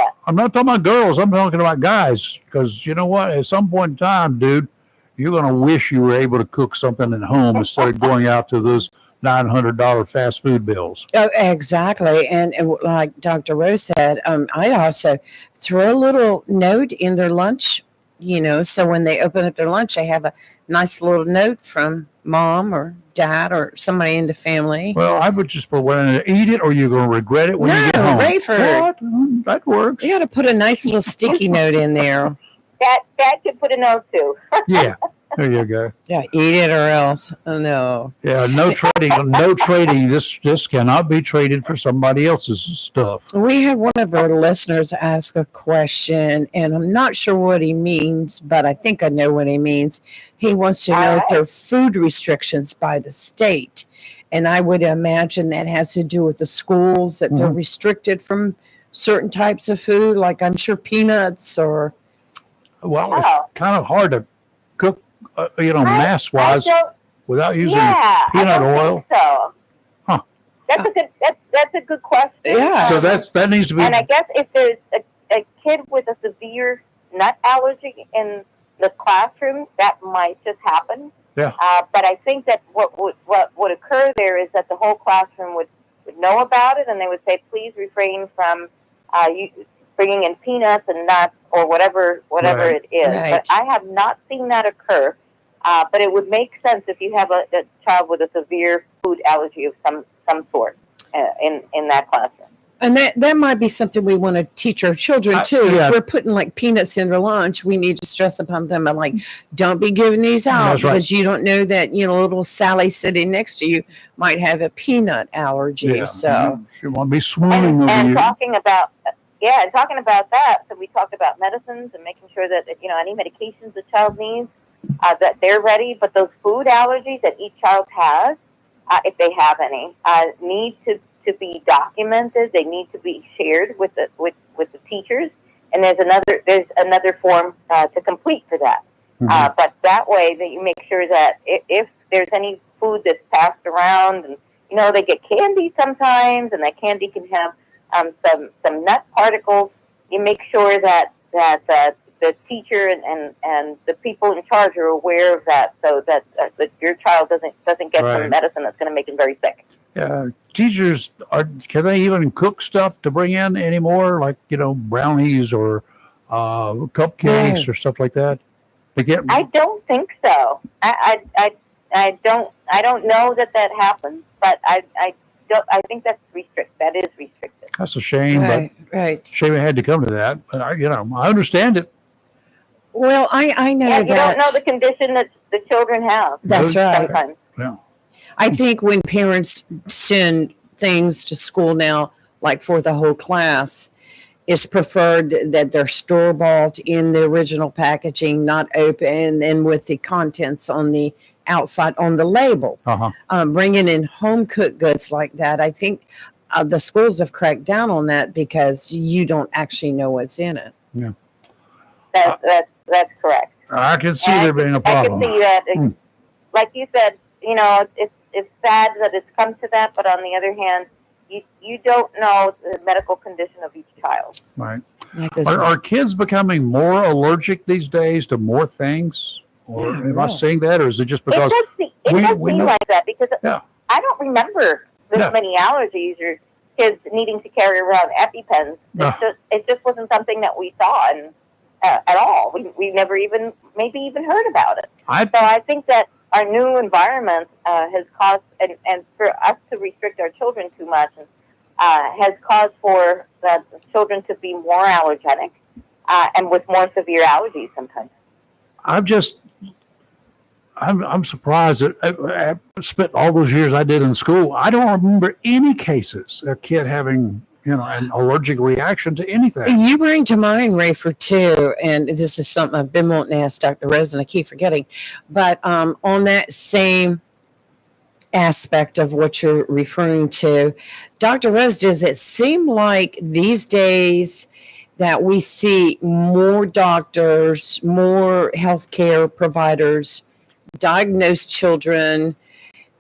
girls. I'm talking about guys, because you know what? At some point in time, dude, you're going to wish you were able to cook something at home instead of going out to those $900 fast food bills. Oh, exactly. And like Dr. Rose said, I also throw a little note in their lunch, so when they open up their lunch, they have a nice little note from mom or dad or somebody in the family. Well, I would just put one in there, eat it or you're going to regret it when you get home. Rayford. That works. You got to put a nice little sticky note in there. Dad could put a note too. Yeah, there you go. Yeah, eat it or else. Oh, no. Yeah, no trading. No trading. This cannot be traded for somebody else's stuff. We had one of our listeners ask a question, and I'm not sure what he means, but I think I know what he means. He wants to know if there are food restrictions by the state. And I would imagine that has to do with the schools, that they're restricted from certain types of food, like I'm sure peanuts or... Well, it's kind of hard to cook, mass-wise without using peanut oil. So, huh? That's a good question. Yeah. So that needs to be. And I guess if there's a kid with a severe nut allergy in the classroom, that might just happen. Yeah. But I think that what would occur there is that the whole classroom would know about it, and they would say, please refrain from bringing in peanuts and nuts or whatever it is. Right. But I have not seen that occur. But it would make sense if you have a child with a severe food allergy of some sort in that classroom. And that might be something we want to teach our children too. If we're putting like peanuts in their lunch, we need to stress upon them and like, don't be giving these out because you don't know that, little Sally sitting next to you might have a peanut allergy. Yeah. So she won't be swooning over and you. talking about that, so we talked about medicines and making sure that, any medications the child needs, that they're ready. But those food allergies that each child has, if they have any, need to be documented. They need to be shared with the teachers, and there's another form to complete for that. But that way that you make sure that if there's any food that's passed around, and they get candy sometimes, and that candy can have some nut particles, you make sure that the teacher and the people in charge are aware of that, so that your child doesn't get some medicine that's going to make him very sick. Teachers can they even cook stuff to bring in anymore, like brownies or cupcakes or stuff like that? I don't think so. I don't know that happens, but I think that's restricted. That is restricted. That's a shame, but shame it had to come to that. But I understand it. Well, I know that you don't know the condition that the children have. That's right. Sometimes. Yeah. I think when parents send things to school now, like for the whole class, it's preferred that they're store-bought in the original packaging, not open, and with the contents on the outside on the label. Bringing in home-cooked goods like that, I think the schools have cracked down on that because you don't actually know what's in it. Yeah, that's correct. I can see there being a problem. I can see that, like you said, it's sad that it's come to that, but on the other hand, you don't know the medical condition of each child. Right. Like Are kids becoming more allergic these days to more things? Or am I seeing that, or is it just because it does seem like that? Because I don't remember this many allergies or kids needing to carry around EpiPens. It just wasn't something that we saw at all. We never even heard about it. So I think that our new environment has caused, and for us to restrict our children too much, has caused for the children to be more allergenic and with more severe allergies sometimes. I'm surprised that I spent all those years I did in school. I don't remember any cases of a kid having, an allergic reaction to anything. You bring to mind, Rayford, too, and this is something I've been wanting to ask Dr. Rose, and I keep forgetting. But on that same aspect of what you're referring to, Dr. Rose, does it seem like these days that we see more doctors, more healthcare providers diagnose children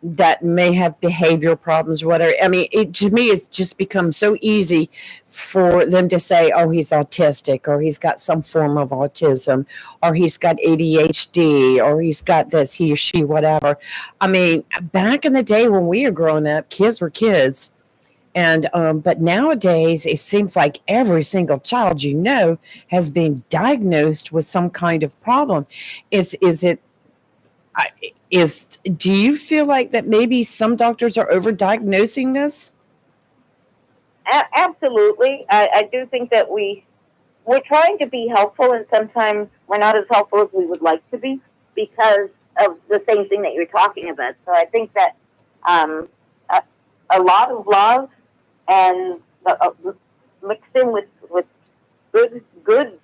that may have behavioral problems or whatever? I mean, to me, it's just become so easy for them to say, oh, he's autistic, or he's got some form of autism, or he's got ADHD, or he's got this, he or she, whatever. I mean, back in the day when we were growing up, kids were kids. And but nowadays, it seems like every single child has been diagnosed with some kind of problem. Do you feel like that maybe some doctors are overdiagnosing this? Absolutely. I do think that we're trying to be helpful, and sometimes we're not as helpful as we would like to be because of the same thing that you're talking about. So I think that a lot of love and mixed in with good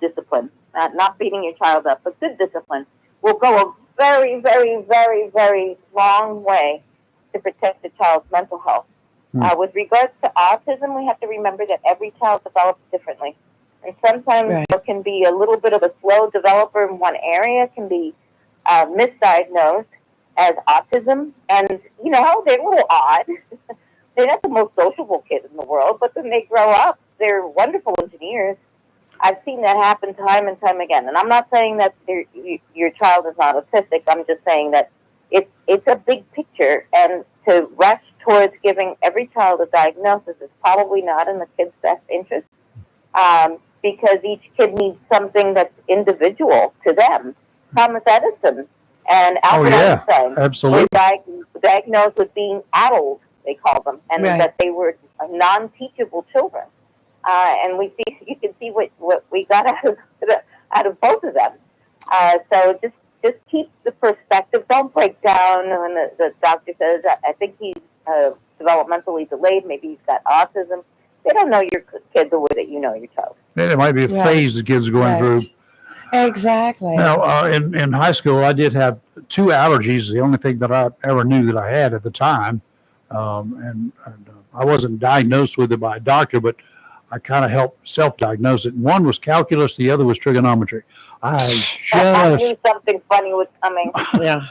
discipline, not beating your child up, but good discipline will go a very, very, very, very long way to protect the child's mental health. With regards to autism, we have to remember that every child develops differently. And sometimes there can be a little bit of a slow developer in one area, can be misdiagnosed as autism. And, they're a little odd. They're not the most sociable kid in the world, but when they grow up, they're wonderful engineers. I've seen that happen time and time again. And I'm not saying that your child is not autistic. I'm just saying that it's a big picture. And to rush towards giving every child a diagnosis is probably not in the kid's best interest, because each kid needs something that's individual to them. Thomas Edison and Albert Einstein absolutely were diagnosed with being addled, they call them, and that they were non-teachable children. And you can see what we got out of both of them. So just keep the perspective. Don't break down when the doctor says, I think he's developmentally delayed. Maybe he's got autism. They don't know your kid the way that you know your child. And it might be a phase the kid's going through. Exactly. Now, in high school, I did have 2 allergies, the only thing that I ever knew that I had at the time. And I wasn't diagnosed with it by a doctor, but I kind of helped self-diagnose it. One was calculus, the other was trigonometry. I knew something funny was coming. Yeah,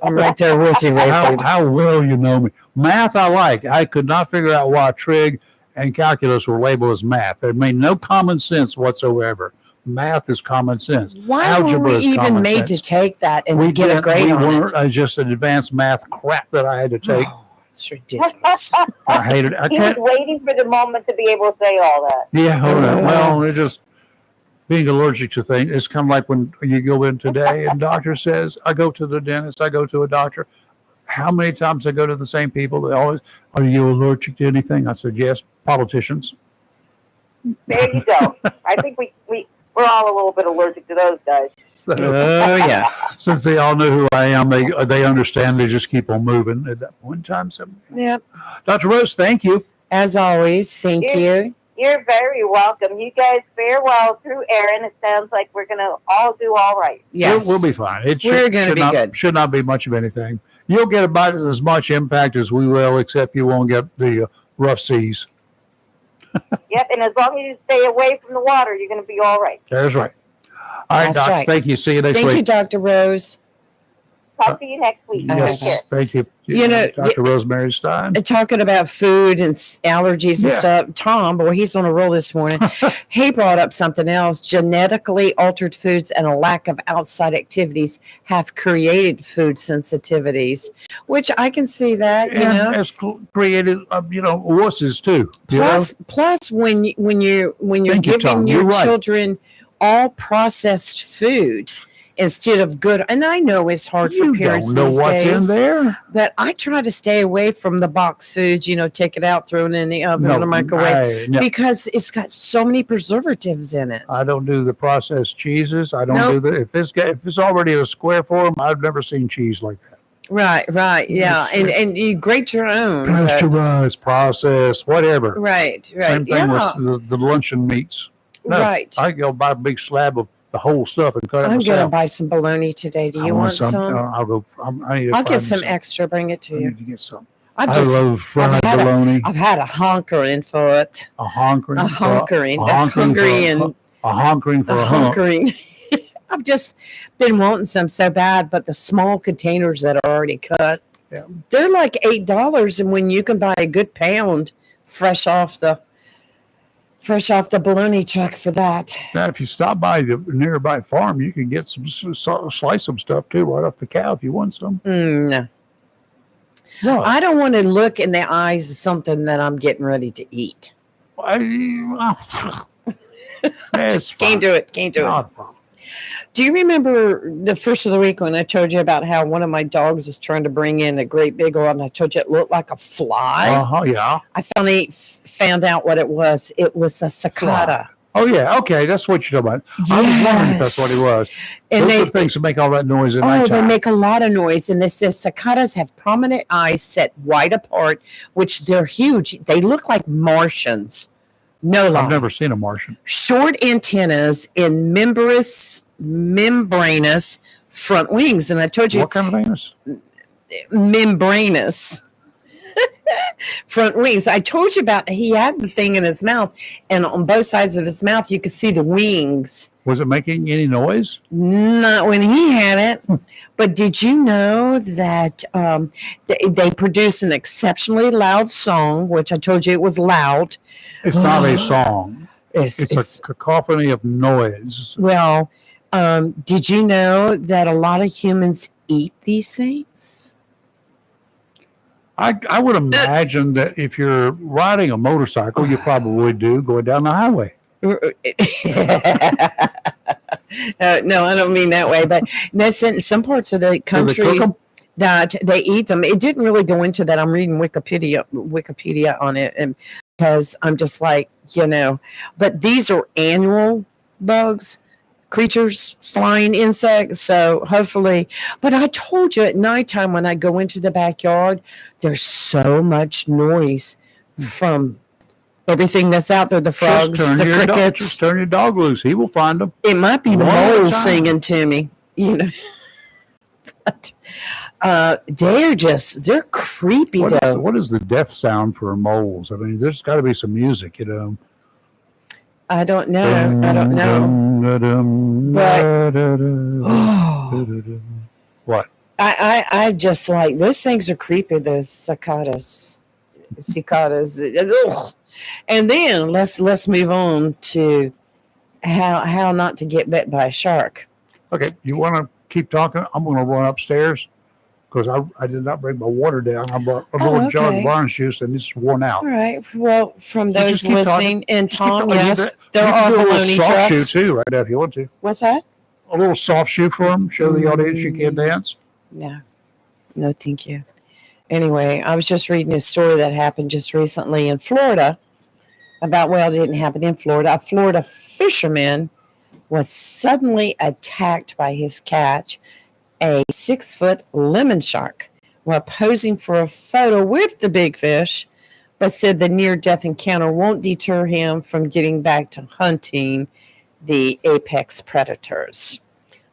I'm right there with you, Rayford. How well you know me. Math I like. I could not figure out why trig and calculus were labeled as math. They made no common sense whatsoever. Math is common sense. Why Algebra were we is even common made sense. to take that and get a grade on it? We weren't just an advanced math crap that I had to take. Oh, it's ridiculous. I hated it. He was waiting for the moment to be able to say all that. Yeah, well, it's just being allergic to things. It's kind of like when you go in today and doctor says, I go to the dentist, I go to a doctor. How many times I go to the same people? They always, are you allergic to anything? I said, yes, politicians. There you go. I think we're all a little bit allergic to those guys. So, yes. Since they all know who I am, they understand. They just keep on moving. At that one time, Yep. Dr. Rose, thank you. As always, thank you. You're very welcome. You guys fare well through Aaron. It sounds like we're going to all do all right. Yes. We'll be fine. We're going to be good. Should not be much of anything. You'll get about as much impact as we will, except you won't get the rough seas. Yep, and as long as you stay away from the water, you're going to be all right. That's right. All right, That's Doc. right. Thank you. See you next week. Thank you, Dr. Rose. Talk to you next week. Yes, Take care. thank you. You know, Dr. Rosemary Stein. Talking about food and allergies and Yeah. stuff, Tom, boy, he's on a roll this morning. He brought up something else. Genetically altered foods and a lack of outside activities have created food sensitivities, which I can see that, you And know. has created, wusses too. Plus, when you're Thank you, Tom. giving You're your right. children all processed food instead of good, and I know it's hard for You parents don't know these what's days, in there. but I try to stay away from the box foods. Take it out, throw it in the oven or the microwave, because it's got so many preservatives in it. I don't do the processed cheeses. I don't Nope. do the if it's already a square form. I've never seen cheese like that. Right, yeah, and you grate your own. but- Pasteurized, processed, whatever. Right, Same thing with the luncheon meats. No, right. I go buy a big slab of the whole stuff and cut it I'm myself. gonna buy some bologna today. Do you want some? I'll go. I need to I'll get find some some. extra. Bring it to I you. need to get some. I I love fried had a- bologna. I've had a hankering for it. A honkering. A honkering. a That's honkering for hungry a- and A honkering for a a hump. honkering. I've just been wanting some so bad, but the small containers that are already cut, Yeah. they're like $8, and when you can buy a good pound fresh off the bologna truck for that. Now, if you stop by the nearby farm, you can get slice some stuff too, right off the cow if you want some. No, No, I don't want to look in the eyes of something that I'm getting ready to eat. That's Can't do it. Can't do it. Not a problem. Do you remember the first of the week when I told you about how one of my dogs was trying to bring in a great big one, and I told you it looked like a fly? Yeah. I finally found out what it was. It was a cicada. Oh, yeah. Okay. That's what you're talking about. I was wondering if that's what it was. And Those are things that make all that noise at nighttime. they make a lot of noise. And this says cicadas have prominent eyes set wide apart, which they're huge. They look like Martians. No lie. I've never seen a Martian. Short antennas and membranous front wings. And I told you, What kind of anus? membranous front wings. I told you about he had the thing in his mouth, and on both sides of his mouth you could see the wings. Was it making any noise? Not when he had it. But did you know that they produce an exceptionally loud song, which I told you it was loud. It's not a song. It's It's a cacophony of noise. well, did you know that a lot of humans eat these things? I would imagine that if you're riding a motorcycle, you probably do going down the highway. No, I don't mean that way, but that's in some parts of the Do they country cook 'em? that they eat them. It didn't really go into that. I'm reading Wikipedia on it, and because I'm just like, but these are annual bugs, creatures, flying insects. So hopefully, but I told you at nighttime when I go into the backyard, there's so much noise from everything that's out there, the frogs, the crickets. Just turn your dog loose. He will find them. It might be the One at a moles time. singing to me, But they're creepy though. What is the death sound for moles? I mean, there's got to be some music, I don't know. What? I just like those things are creepy. Those cicadas. Ugh. And then let's move on to how not to get bit by a shark. Okay, you want to keep talking? I'm going to run upstairs because I did not bring my water down. I brought a little jug okay. of orange juice and it's worn out. All right. Well, from You those just keep listening, and Just keep Tom, talking. yes, You there can are do a little baloney soft shoe trucks. too, right now if you want to. What's that? A little soft shoe for them. Show the audience you can dance. No, thank you. Anyway, I was just reading a story that happened just recently in Florida it didn't happen in Florida. A Florida fisherman was suddenly attacked by his catch, a 6-foot lemon shark, while posing for a photo with the big fish, but said the near-death encounter won't deter him from getting back to hunting the apex predators.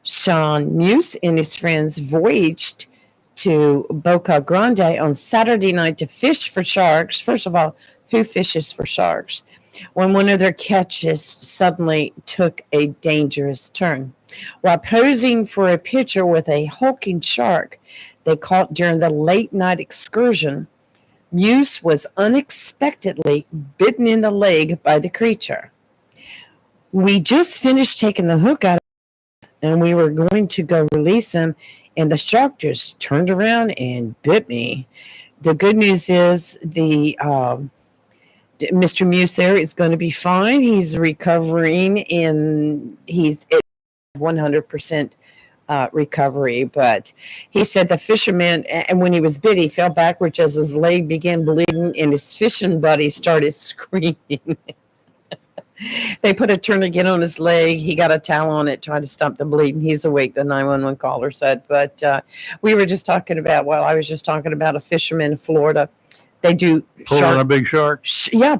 Sean Muse and his friends voyaged to Boca Grande on Saturday night to fish for sharks. First of all, who fishes for sharks? when one of their catches suddenly took a dangerous turn. While posing for a picture with a hulking shark they caught during the late night excursion, Muse was unexpectedly bitten in the leg by the creature. We just finished taking the hook out of it, and we were going to go release him, and the shark just turned around and bit me. The good news is Mr. Muse there is going to be fine. He's recovering, and he's at 100% recovery. But he said the fisherman, and when he was bit, he fell backwards as his leg began bleeding, and his fishing buddy started screaming. They put a tourniquet on his leg. He got a towel on it, tried to stop the bleeding. He's awake, the 911 caller said. But we were just talking about, I was just talking about a fisherman in Florida. They do pulling a big shark.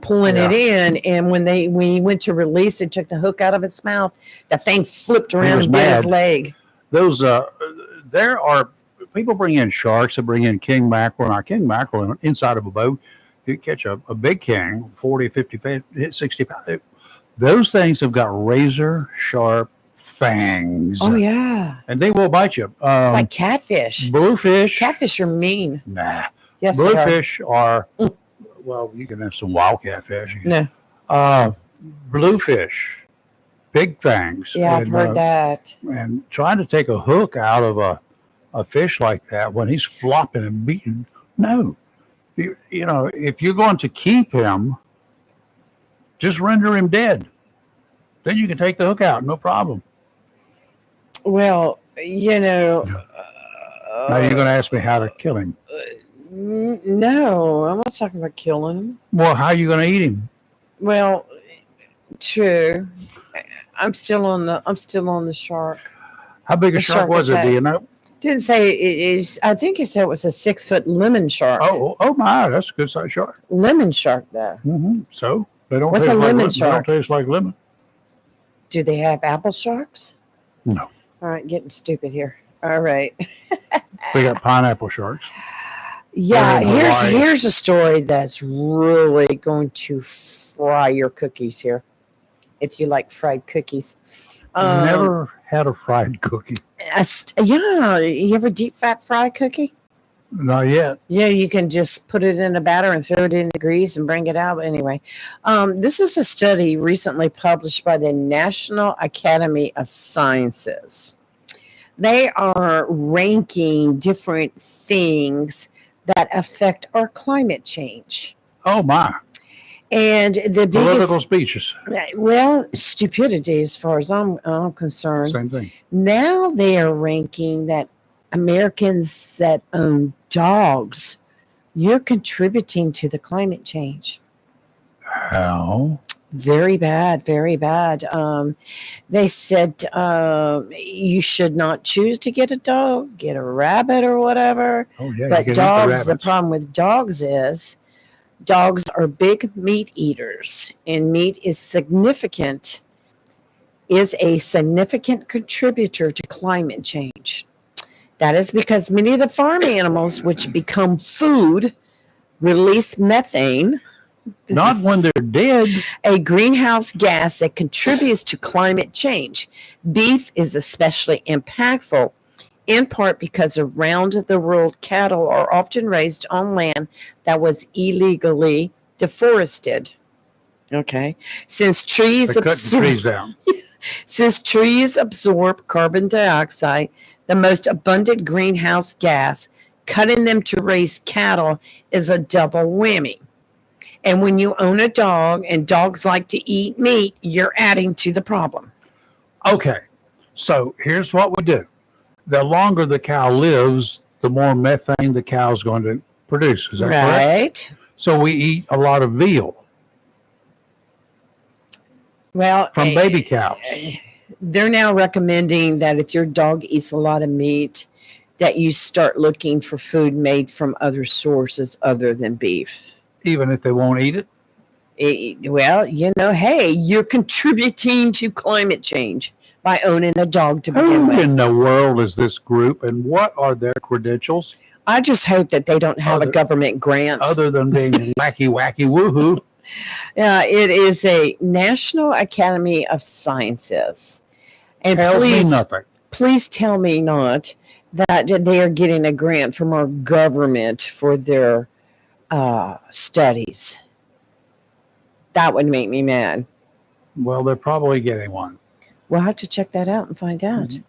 Pulling it in, and when we went to release it, took the hook out of its mouth. The thing flipped around and bit his leg. Those there are people bring in sharks. They bring in king mackerel. Now, king mackerel inside of a boat, you catch a big king, 40, 50, 60 pounds. Those things have got razor sharp fangs. Oh yeah, and they will bite you. It's like catfish. Bluefish. Catfish are mean. Nah. Yes, bluefish are. Well, you can have some wild catfish. No. Bluefish, big fangs. Yeah, I've heard that. And trying to take a hook out of a fish like that when he's flopping and beating, no. You know, if you're going to keep him, just render him dead. Then you can take the hook out, no problem. Well, you know. Now you're going to ask me how to kill him. No, I'm not talking about killing him. Well, how are you going to eat him? Well, true. I'm still on the shark. How big a shark was it? Do you know? Didn't say it is. I think he said it was a 6-foot lemon shark. Oh my! That's a good sized shark. Lemon shark, though. Mm-hmm. So they don't. What's a lemon shark? They don't taste like lemon. Do they have apple sharks? No. All right, getting stupid here. All right. They got pineapple sharks. Yeah, here's a story that's really going to fry your cookies here, if you like fried cookies. Never had a fried cookie. Yeah, you ever deep fat fry a cookie? Not yet. Yeah, you can just put it in a batter and throw it in the grease and bring it out. But anyway, this is a study recently published by the National Academy of Sciences. They are ranking different things that affect our climate change. Oh my. And the biggest political speeches. Well, stupidity as far as I'm concerned. Same thing. Now they are ranking that Americans that own dogs, you're contributing to the climate change. How? Very bad, very bad. They said you should not choose to get a dog, get a rabbit or whatever. Oh, yeah, but dogs, the problem with dogs is dogs are big meat eaters, and meat is a significant contributor to climate change. That is because many of the farm animals, which become food, release methane. Not when they're dead. A greenhouse gas that contributes to climate change. Beef is especially impactful, in part because around the world, cattle are often raised on land that was illegally deforested. Okay. Since trees absorb carbon dioxide, the most abundant greenhouse gas, cutting them to raise cattle is a double whammy. And when you own a dog and dogs like to eat meat, you're adding to the problem. Okay. So here's what we do. The longer the cow lives, the more methane the cow is going to produce. Is that correct? So we eat a lot of veal. Well, from baby cows. They're now recommending that if your dog eats a lot of meat, that you start looking for food made from other sources other than beef. Even if they won't eat it? Well, hey, you're contributing to climate change by owning a dog to begin with. Who in the world is this group, and what are their credentials? I just hope that they don't have a government grant. Other than being wacky, woohoo. It is a National Academy of Sciences. And Tells me nothing. please tell me not that they are getting a grant from our government for their studies. That would make me mad. Well, they're probably getting one. We'll have to check that out and find out.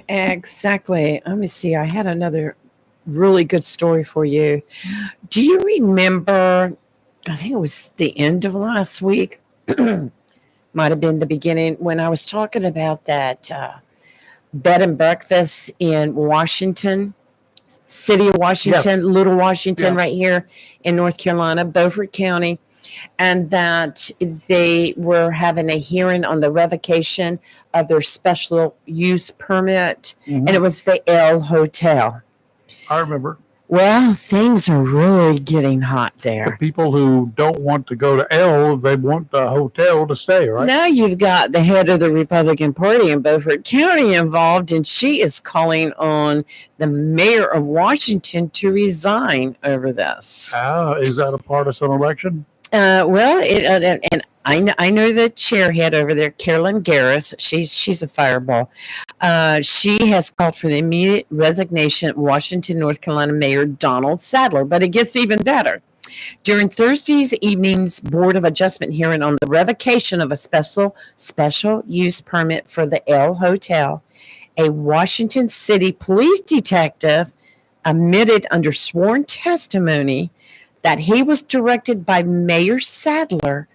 Exactly. Let me see. I had another really good story for you. Do you remember? I think it was the end of last week. Might have been the beginning when I was talking about that bed and breakfast in Washington, city of Washington, Little Washington, right here in North Carolina, Beaufort County, and that they were having a hearing on the revocation of their special use permit, and it was the L Hotel. I remember. Well, things are really getting hot there. The people who don't want to go to L, they want the hotel to stay, right? Now you've got the head of the Republican Party in Beaufort County involved, and she is calling on the mayor of Washington to resign over this. Is that a partisan election? And I know the chairhead over there, Carolyn Garris. She's a fireball. She has called for the immediate resignation of Washington, North Carolina Mayor Donald Sadler. But it gets even better. During Thursday's evening's Board of Adjustment hearing on the revocation of a special use permit for the L Hotel, a Washington City police detective admitted under sworn testimony that he was directed by Mayor Sadler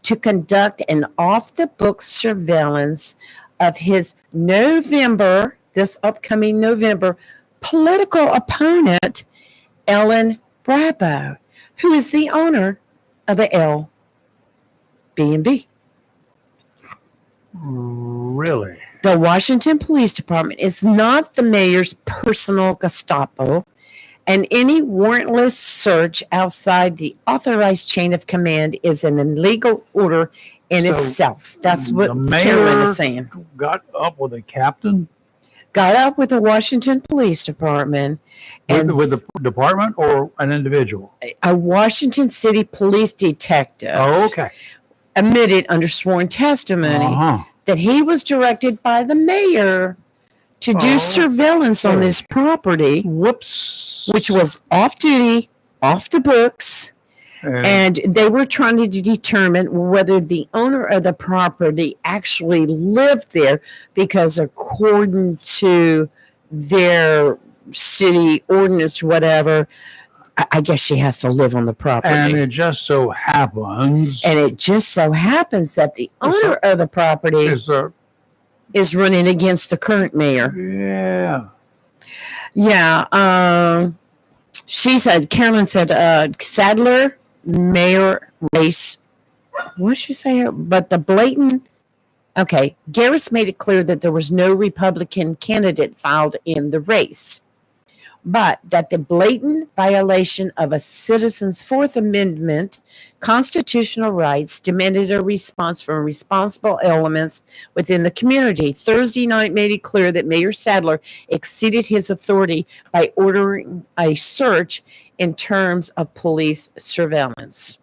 to conduct an off-the-books surveillance of his this upcoming November, political opponent, Ellen Brabo, who is the owner of the Airbnb. Really? The Washington Police Department is not the mayor's personal Gestapo, and any warrantless search outside the authorized chain of command is an illegal order in itself. That's what Carolyn is saying. Got up with a captain? Got up with the Washington Police Department. With the department or an individual? A Washington City police detective. Oh, okay. Admitted under sworn testimony that he was directed by the mayor to do surveillance on this property. Whoops. Which was off duty, off the books. And they were trying to determine whether the owner of the property actually lived there, because according to their city ordinance, whatever, I guess she has to live on the property. And it just so happens that the owner of the property is running against the current mayor. She said, Carolyn said, Sadler, mayor race. What did she say? But the blatant. Okay, Garris made it clear that there was no Republican candidate filed in the race, but that the blatant violation of a citizen's Fourth Amendment constitutional rights demanded a response from responsible elements within the community. Thursday night made it clear that Mayor Sadler exceeded his authority by ordering a search in terms of police surveillance.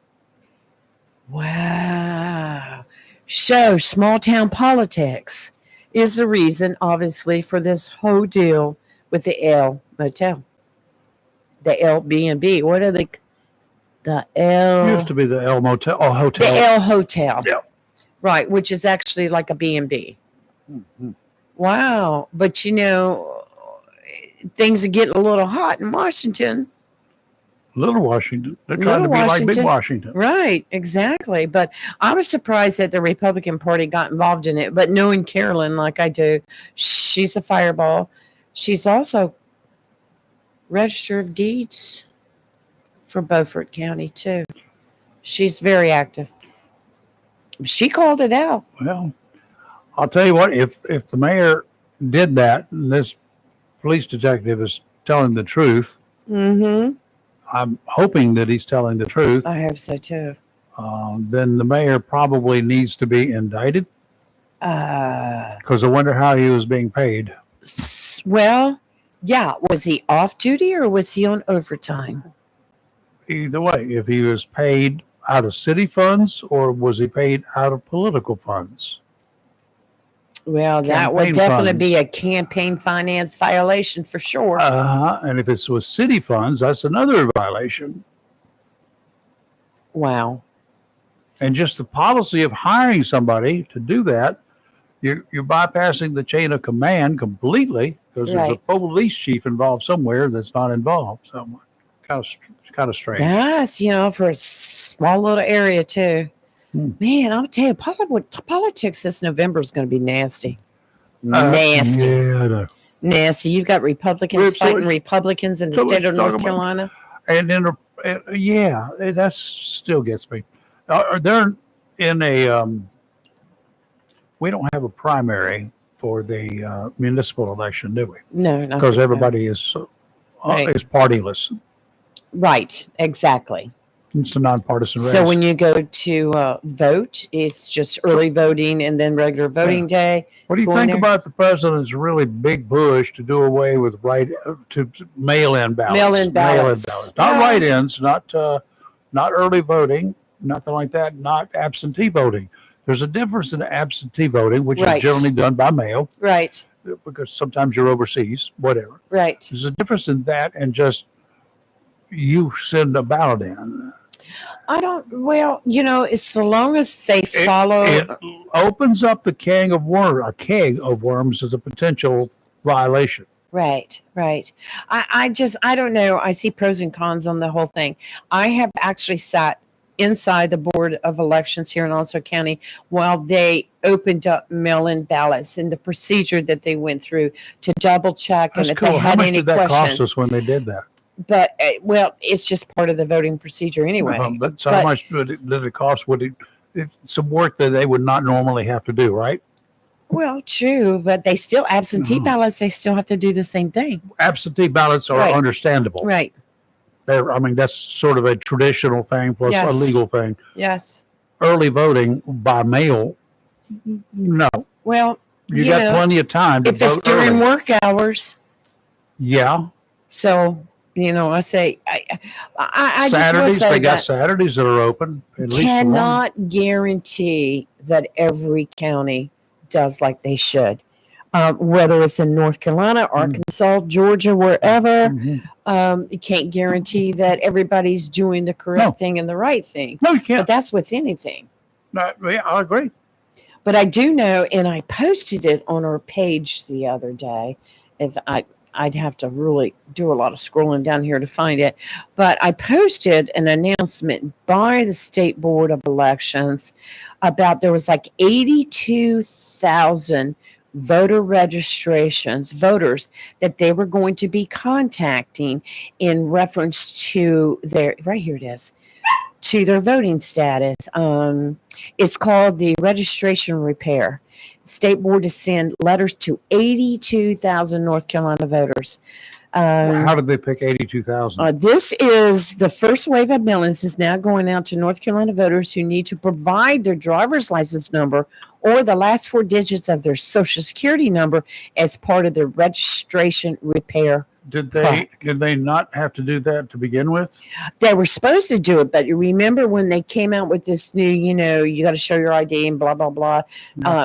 Wow. So small town politics is the reason, obviously, for this whole deal with the L Motel. The Airbnb. What are they? The L. Used to be the L Motel or Hotel. The L Hotel. Yeah. Right, which is actually like a B&B. Mm-hmm. Wow. But, things are getting a little hot in Washington. Little Washington. They're trying to be like Big Washington. Right, exactly. But I was surprised that the Republican Party got involved in it. But knowing Carolyn like I do, she's a fireball. She's also Register of Deeds for Beaufort County, too. She's very active. She called it out. Well, I'll tell you what, if the mayor did that, and this police detective is telling the truth, I'm hoping that he's telling the truth. I hope so, too. Then the mayor probably needs to be indicted. Because I wonder how he was being paid. Well, yeah. Was he off duty or was he on overtime? either way, if he was paid out of city funds or was he paid out of political funds? Well, that would Campaign definitely be funds. a campaign finance violation for sure. And if it's with city funds, that's another violation. Wow. And just the policy of hiring somebody to do that, you're bypassing the chain of command completely because there's a Right. police chief involved somewhere that's not involved. So kind of strange. Yes, for a small little area too. Man, I'll tell you, politics this November is going to be nasty. Nasty. Yeah, I know. Nasty. You've got Republicans fighting Republicans in the state of North Carolina. And then, that still gets me. They're in a, we don't have a primary for the municipal election, do we? No, not Because everybody is partyless. Right, exactly. It's a nonpartisan race. So when you go to vote, it's just early voting and then regular voting day. What do you think about the president's really big push to do away with to mail-in ballots? Mail-in ballots. Not write-ins, not early voting, nothing like that, not absentee voting. There's a difference in absentee voting, which is generally done by mail. Right. Because sometimes you're overseas, whatever. Right. There's a difference in that and just you send a ballot in. As so long as they follow. It opens up the keg of worms as a potential violation. Right. I don't know. I see pros and cons on the whole thing. I have actually sat inside the Board of Elections here in Onslow County while they opened up mail-in ballots and the procedure that they went through to double check and if they had any questions. How much did that cost us when they did that? But it's just part of the voting procedure anyway. But how much did it cost? It's some work that they would not normally have to do, right? Well, true, but they still absentee ballots. They still have to do the same thing. Absentee ballots are understandable, right? That's sort of a traditional thing plus a legal thing. Yes. Early voting by mail, no. Well, you got plenty of time to vote. If it's during work hours, yeah. So. I say, I Saturdays, just say they got Saturdays that are open. Cannot guarantee that every county does like they should. Whether it's in North Carolina, Arkansas, Georgia, wherever, you can't guarantee that everybody's doing the correct thing and the right thing. No, you can't. But that's with anything. I agree. But I do know, and I posted it on our page the other day, I'd have to really do a lot of scrolling down here to find it. But I posted an announcement by the State Board of Elections about there was like 82,000 voters that they were going to be contacting in reference to their, right here it is, to their voting status. It's called the registration repair. State Board to send letters to 82,000 North Carolina voters. How did they pick 82,000? This is the first wave of mail-ins is now going out to North Carolina voters who need to provide their driver's license number or the last 4 digits of their Social Security number as part of the registration repair. Did they not have to do that to begin with? They were supposed to do it, but you remember when they came out with this new, you got to show your ID and blah, blah, blah.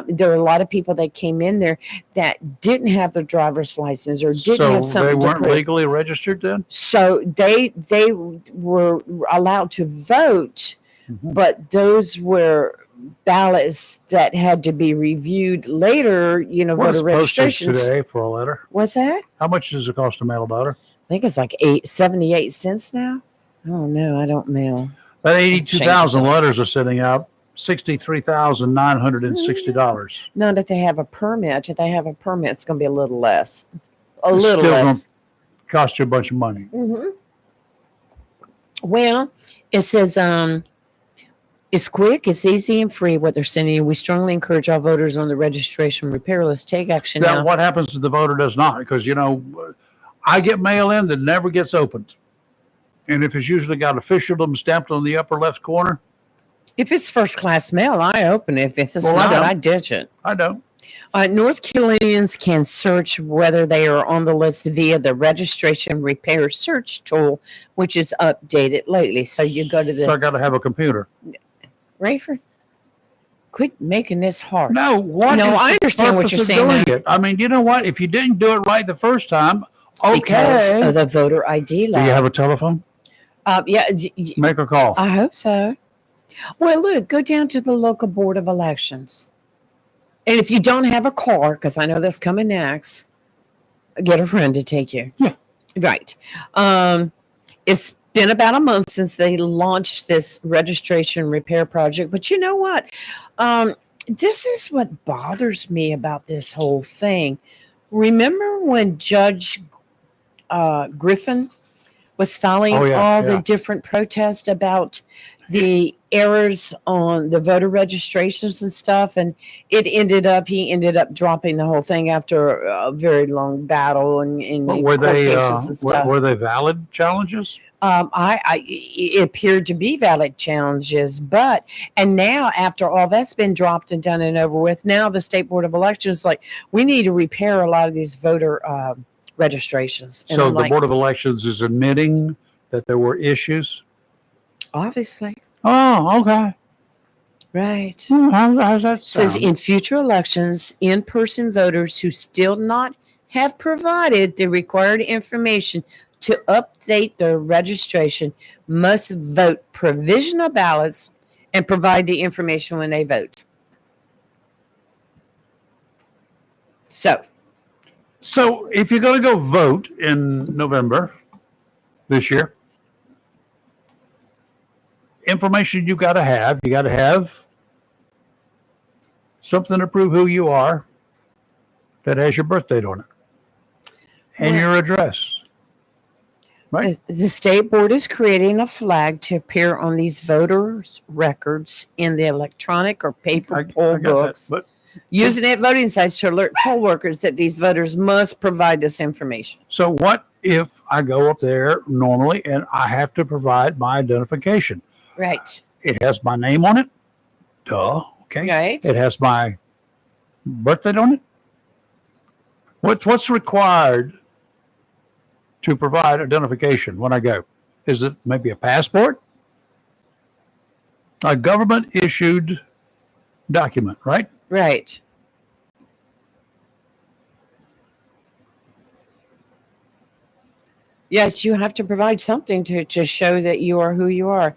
There were a lot of people that came in there that didn't have their driver's license or didn't have something. So they weren't legally registered then? So they were allowed to vote, but those were ballots that had to be reviewed later, voter registrations. Today for a letter? What's that? How much does it cost to mail a letter? I think it's like 78 cents now. Oh no, I don't mail. That 82,000 letters are sitting out $63,960. Not if they have a permit. If they have a permit, it's going to be a little less. Still gonna cost you a bunch of money. Well, it says it's quick, it's easy, and free what they're sending you. We strongly encourage all voters on the registration repair list take action now. What happens if the voter does not? Because, I get mail in that never gets opened. And if it's usually got officialdom stamped on the upper left corner. If it's first class mail, I open it. If it's not, I ditch it. I don't. North Carolinians can search whether they are on the list via the registration repair search tool, which is updated lately. So you go to So I the got to have a computer. Rayford. Quit making this hard. No, what No, is I the understand what purpose you're of saying doing now. it? I mean, you know what? If you didn't do it right the first time, Because okay. of the voter ID law. Do you have a telephone? Yeah, Make a call. I hope so. Well, look, go down to the local board of elections. And if you don't have a car, because I know that's coming next, get a friend to take you. Yeah. Right. It's been about a month since they launched this registration repair project. But you know what? This is what bothers me about this whole thing. Remember when Judge Griffin was filing all the different protests about the errors on the voter registrations and stuff, and he ended up dropping the whole thing after a very long battle and Were court they cases and stuff. were they valid challenges? It appeared to be valid challenges, and now after all that's been dropped and done and over with, now the State Board of Elections like, we need to repair a lot of these voter registrations. And So I'm the like, Board of Elections is admitting that there were issues? obviously. Oh, okay. Right. How's that sound? Says in future elections, in-person voters who still not have provided the required information to update their registration must vote provisional ballots and provide the information when they vote. So if you're going to go vote in November this year, information you got to have something to prove who you are that has your birth date on it and your address. Right? The state board is creating a flag to appear on these voters' records in the electronic or paper poll books, using it voting sites to alert poll workers that these voters must provide this information. So what if I go up there normally and I have to provide my identification? Right. It has my name on it. Duh. Okay. Right. It has my birth date on it. What's required to provide identification when I go? Is it maybe a passport? A government issued document, right? Right. Yes, you have to provide something to show that you are who you are.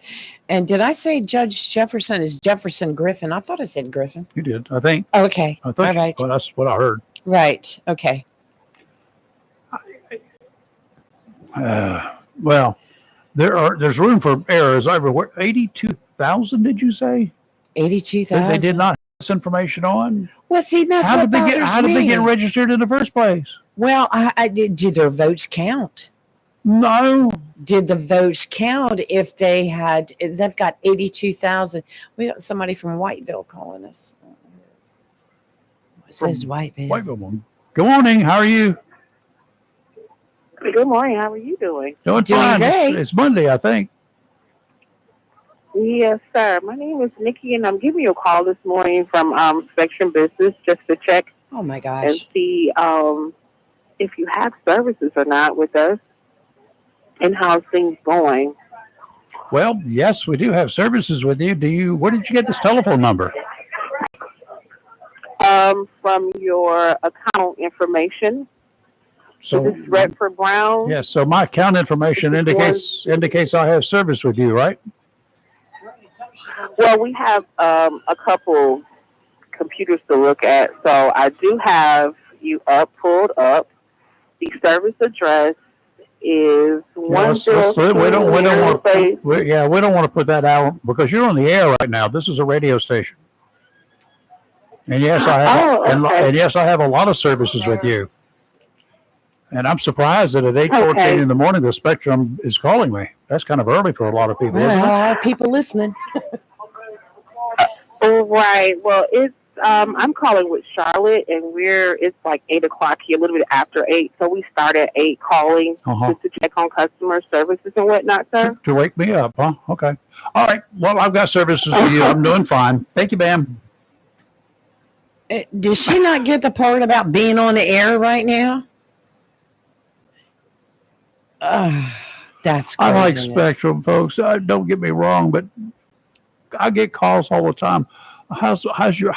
And did I say Judge Jefferson is Jefferson Griffin? I thought I said Griffin. You did, I think. Okay. I thought all right. Well, that's what I heard. Right. Okay. Well, there's room for errors everywhere. 82,000, did you say? 82,000. They did not have this information on. Well, see, that's How what bothers me. How did they get registered in the first place? Well, did their votes count? No. Did the votes count if they've got 82,000? We got somebody from Whiteville calling us. It says Whiteville. Whiteville. Good morning. How are you? Good morning. How are you doing? Doing fine. great. It's Monday, I think. Yes, sir. My name is Nikki, and I'm giving you a call this morning from Spectrum Business just to check Oh my and gosh. see if you have services or not with us and how's things going. Well, yes, we do have services with you. Where did you get this telephone number? From your account information. So This is Redford Brown. yes, so my account information indicates I have service with you, right? Well, we have a couple computers to look at, so I do have you pulled up. The service address is We don't want to put that out because you're on the air right now. This is a radio station, and yes, I have, and yes, I have a lot of services with you. And I'm surprised that at 8:14 in the morning, the Spectrum is calling me. That's kind of early for a lot of people, Well, isn't a it? lot of people listening. Oh, right. Well, it's I'm calling with Charlotte, and it's like 8:00 here, a little bit after 8. So we start at 8 calling just to check on customer services and whatnot, sir. To wake me up, huh? Okay. All right. Well, I've got services for you. I'm doing fine. Thank you, ma'am. Did she not get the part about being on the air right now? That's craziness. I like Spectrum, folks. Don't get me wrong, but I get calls all the time. How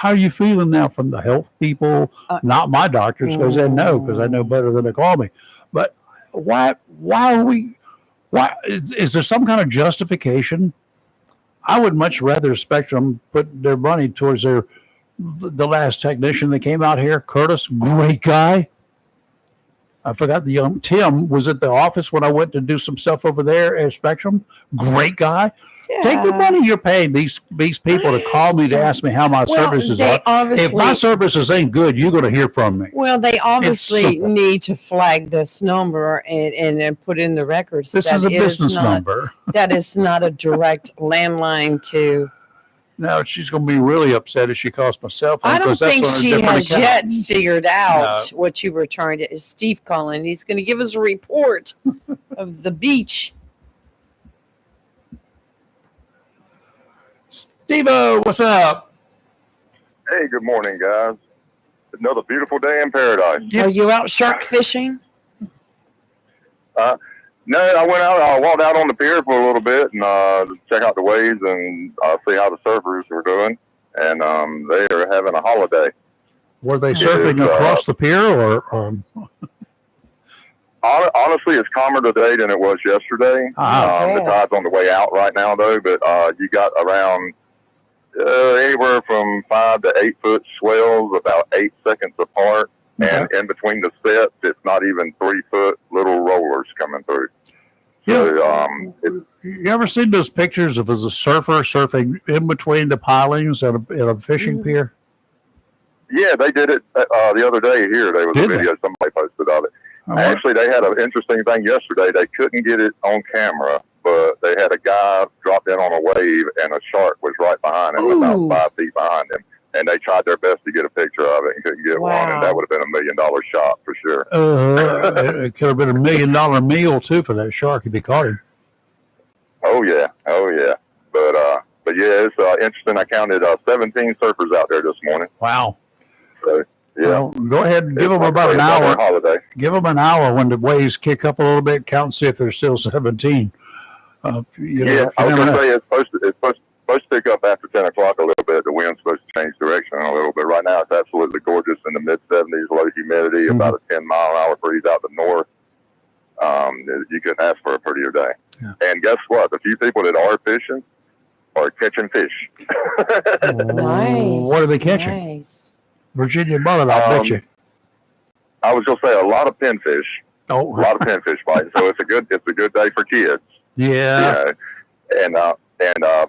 are you feeling now from the health people? Not my doctors, because they know better than they call me. But why is there some kind of justification? I would much rather Spectrum put their money towards the last technician that came out here, Curtis, great guy. I forgot the young Tim was at the office when I went to do some stuff over there at Spectrum. Great guy. Yeah. Take the money you're paying these people to call me to ask me how my services are. If my services ain't good, you're going to hear from me. Well, they obviously need to flag this number and put in the records. This is a business number. That is not a direct landline to. No, she's going to be really upset if she calls my cell phone. I don't think she has yet figured out what you were trying to. Is Steve calling? He's going to give us a report of the beach. Steve-O, what's up? Hey, good morning, guys. Another beautiful day in paradise. Are you out shark fishing? No, I went out. I walked out on the pier for a little bit and check out the waves and see how the surfers were doing. And they are having a holiday. Were they surfing across the pier or? Honestly, it's calmer today than it was yesterday. The tide's on the way out right now, though. But you got around anywhere from 5 to 8 foot swells, about 8 seconds apart. And in between the sets, it's not even 3 foot little rollers coming through. You ever seen those pictures of a surfer surfing in between the pilings at a fishing pier? Yeah, they did it the other day here. There was a video somebody posted of it. Actually, they had an interesting thing yesterday. They couldn't get it on camera, but they had a guy drop in on a wave, and a shark was right behind him, about 5 feet behind him. And they tried their best to get a picture of it and couldn't get one. And that would have been $1 million shot for sure. It could have been $1 million meal too for that shark if he caught him. Oh yeah. But yeah, it's interesting. I counted 17 surfers out there this morning. Wow. So, yeah. Well, go ahead and give them about an hour. Holiday. Give them an hour when the waves kick up a little bit. Count and see if there's still 17. I was going to say it's supposed to pick up after 10 o'clock a little bit. The wind's supposed to change direction a little bit. Right now, it's absolutely gorgeous in the mid-70s, low humidity, about a 10-mile-an-hour breeze out the north. You couldn't ask for a prettier day. Yeah. And guess what? The few people that are fishing are catching fish. Nice. What are they catching? Nice. Virginia mullet, I bet you. I was going to say a lot of pinfish. A lot of pinfish biting. So it's a good day for kids. Yeah. You know?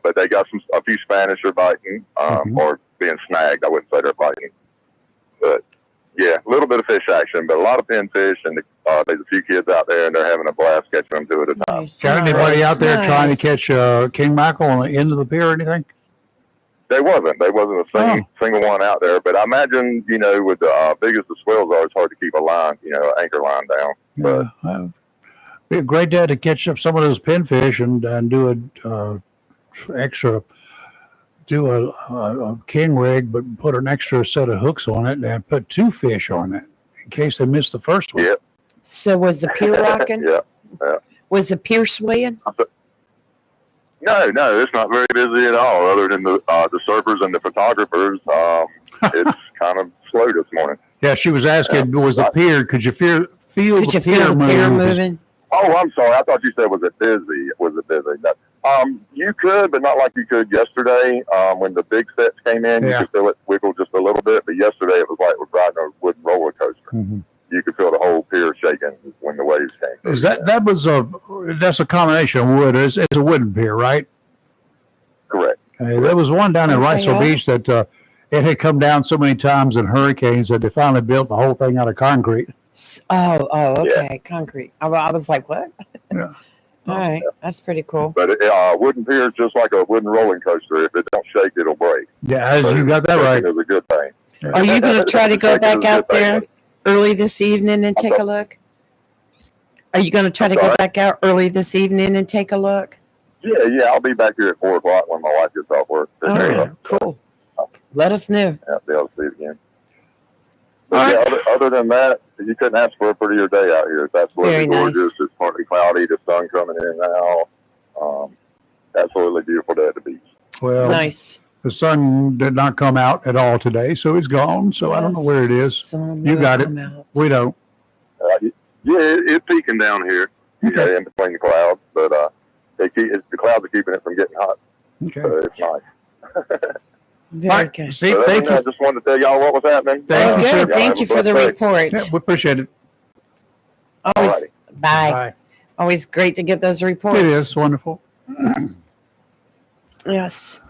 But they got a few Spanish are biting, or being snagged. I wouldn't say they're biting, but yeah, a little bit of fish action, but a lot of pinfish, and there's a few kids out there, and they're having a blast catching them 2 at a time. Got anybody out there trying to catch king mackerel on the end of the pier or anything? There wasn't a single one out there, but I imagine, with the big as the swells are, it's hard to keep a line, anchor line down. But be a great day to catch up some of those pinfish and do a king rig, but put an extra set of hooks on it and put 2 fish on it in case they missed the first one. Yep. So was the pier rocking? Yeah. Was the pier swaying? No, it's not very busy at all. Other than the surfers and the photographers, it's kind of slow this morning. Yeah, she was asking, was the pier? Could you feel the pier moving? Oh, I'm sorry. I thought you said was it busy? No. You could, but not like you could yesterday. When the big sets came in, you could feel it wiggle just a little bit. But yesterday it was like we're riding a wooden roller coaster. Mm-hmm. You could feel the whole pier shaking when the waves came. Is that's a combination of wood? It's a wooden pier, right? Correct. There was one down in Wrightsville Beach that it had come down so many times in hurricanes that they finally built the whole thing out of concrete. Okay, yeah. Concrete. I was like, what? Yeah. All right, that's pretty cool. But wooden pier is just like a wooden rolling coaster. If it don't shake, it'll break. Yeah, you got that right. It's a good thing. Yeah. Are you going to try to go back out there early this evening and take a look? Are you going to try to go back out early this evening and take a look? Yeah, I'll be back here at 4 o'clock when my wife gets off work. Oh, cool. Let us know. Yeah, be able to see it again. But yeah, other than that, you couldn't ask for a prettier day out here. It's absolutely gorgeous. Nice. It's partly cloudy, the sun coming in now. Absolutely beautiful day at the beach. Well, nice. The sun did not come out at all today, so it's gone. So yes. I don't know where it is. You got it. Out. We don't. Yeah, it's peaking down here. Okay. Yeah, in between the clouds, but the clouds are keeping it from getting hot. Okay. So it's nice. Very good. Steve, thank you. I just wanted to tell y'all what was happening. Thank you, sir. Thank you for the report. Yeah, we appreciate it. Always. Bye. Always great to get those reports. It is wonderful. Yes.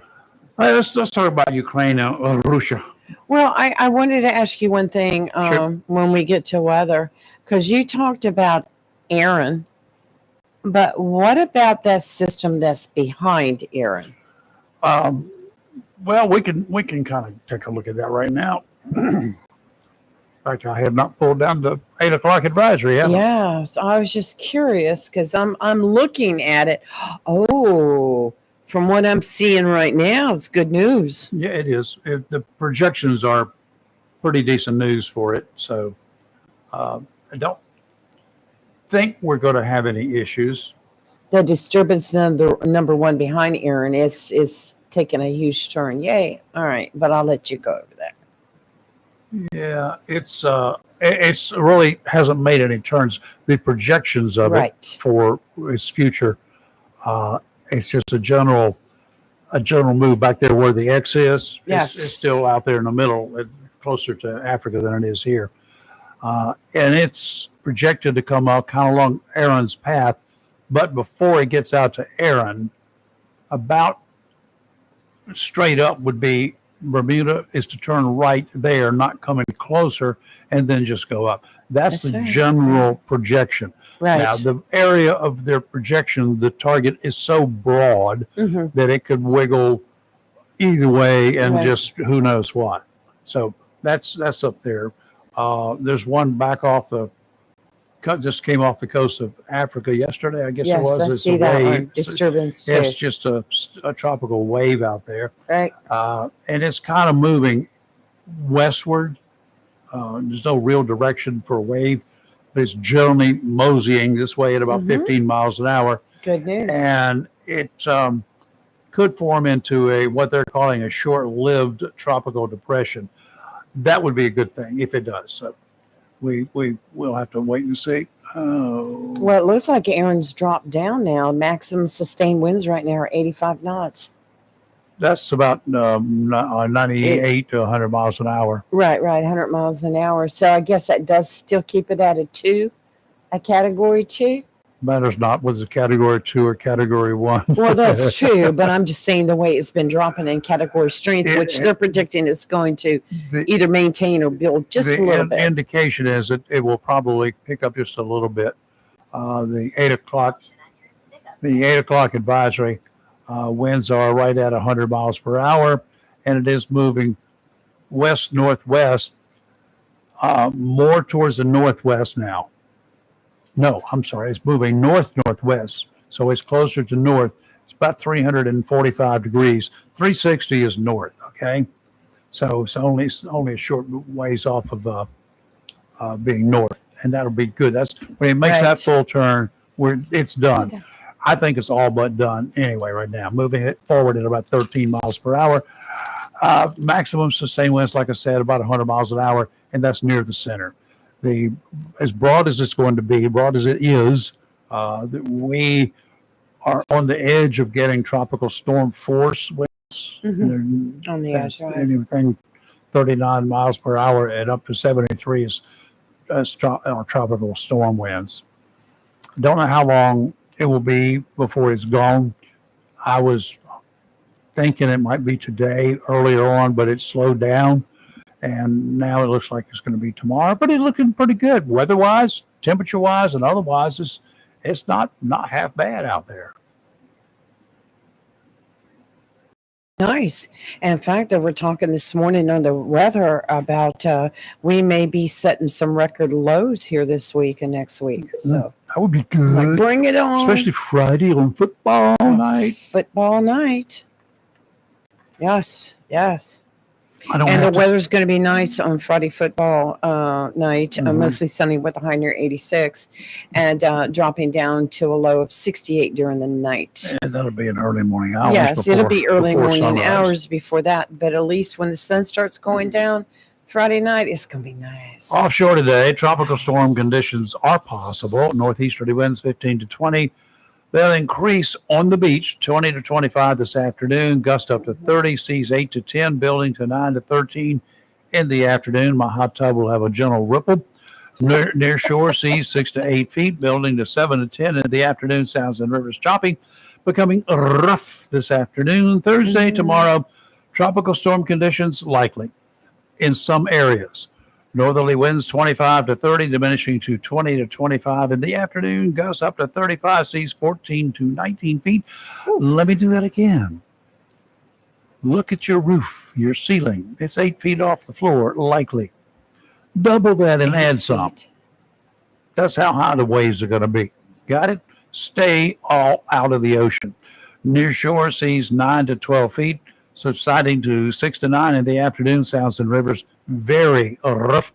All right, let's talk about Ukraine and Russia. Well, I wanted to ask you one thing when we get to weather, because you talked about Aaron, but what about that system that's behind Aaron? Well, we can kind of take a look at that right now. In fact, I have not pulled down the 8 o'clock advisory yet. Yes, I was just curious because I'm looking at it. Oh, from what I'm seeing right now, it's good news. Yeah, it is. The projections are pretty decent news for it. So I don't think we're going to have any issues. The disturbance number one behind Aaron is taking a huge turn. Yay. All right. But I'll let you go over that. Yeah, it's really hasn't made any turns. The projections of it for its future, it's just a general move back there where the X is. Yes. It's still out there in the middle, closer to Africa than it is here. And it's projected to come out kind of along Aaron's path. But before it gets out to Aaron, about straight up would be Bermuda is to turn right there, not coming closer, and then just go up. That's the general projection. Right. Now, the area of their projection, the target is so broad that it could wiggle either way and just who knows what. So that's up there. There's one back off just came off the coast of Africa yesterday, I guess it was. Yes, I see that one. Disturbance too. It's just a tropical wave out there. Right. And it's kind of moving westward. There's no real direction for a wave, but it's generally moseying this way at about 15 miles an hour. Good news. And it could form into what they're calling a short-lived tropical depression. That would be a good thing if it does. So we will have to wait and see. Well, it looks like Aaron's dropped down now. Maximum sustained winds right now are 85 knots. That's about 98 to 100 miles an hour. Right, 100 miles an hour. So I guess that does still keep it at a category 2. Matters not whether it's category 2 or category 1. Well, that's true, but I'm just saying the way it's been dropping in category strength, which they're predicting is going to either maintain or build just a little bit. The indication is that it will probably pick up just a little bit. The 8 o'clock advisory winds are right at 100 miles per hour, and it is moving west-northwest, more towards the northwest now. No, I'm sorry. It's moving north-northwest, so it's closer to north. It's about 345 degrees. 360 is north, okay? So it's only a short ways off of being north, and that'll be good. That's when it makes that full turn, where it's done. Okay. I think it's all but done anyway right now. Moving it forward at about 13 miles per hour. Maximum sustained winds, like I said, about 100 miles an hour, and that's near the center. As broad as it's going to be, broad as it is, that we are on the edge of getting tropical storm force winds. On the edge, right. Anything 39 miles per hour and up to 73 is tropical storm winds. Don't know how long it will be before it's gone. I was thinking it might be today, earlier on, but it slowed down. And now it looks like it's going to be tomorrow, but it's looking pretty good weather-wise, temperature-wise, and otherwise. It's not half bad out there. Nice. In fact, they were talking this morning on the weather about we may be setting some record lows here this week and next week. So that would be good. Like, bring it on. Especially Friday on football night. Football night. Yes. I don't And the have to. weather's going to be nice on Friday football night, Mhm. mostly sunny with a high near 86 and dropping down to a low of 68 during the night. And that'll be in early morning hours. Yes, it'll be early before morning sunrise. hours before that, but at least when the sun starts going down Friday night, it's going to be nice. Offshore today, tropical storm conditions are possible. Northeasterly winds 15 to 20. They'll increase on the beach 20 to 25 this afternoon, gust up to 30, seas 8 to 10, building to 9 to 13 in the afternoon. My hot tub will have a gentle ripple. Near shore, seas 6 to 8 feet, building to 7 to 10 in the afternoon. Sounds and rivers choppy, becoming rough this afternoon. Thursday, tomorrow, tropical storm conditions likely in some areas. Northerly winds 25 to 30, diminishing to 20 to 25 in the afternoon. Gusts up to 35, seas 14 to 19 feet. Ooh. Let me do that again. Look at your roof, your ceiling. It's 8 feet off the floor, likely. Double that and add some. That's how high the waves are going to be. Got it? Stay all out of the ocean. Near shore, seas 9 to 12 feet. Subsiding to 6 to 9 in the afternoon. Sounds and rivers very rough,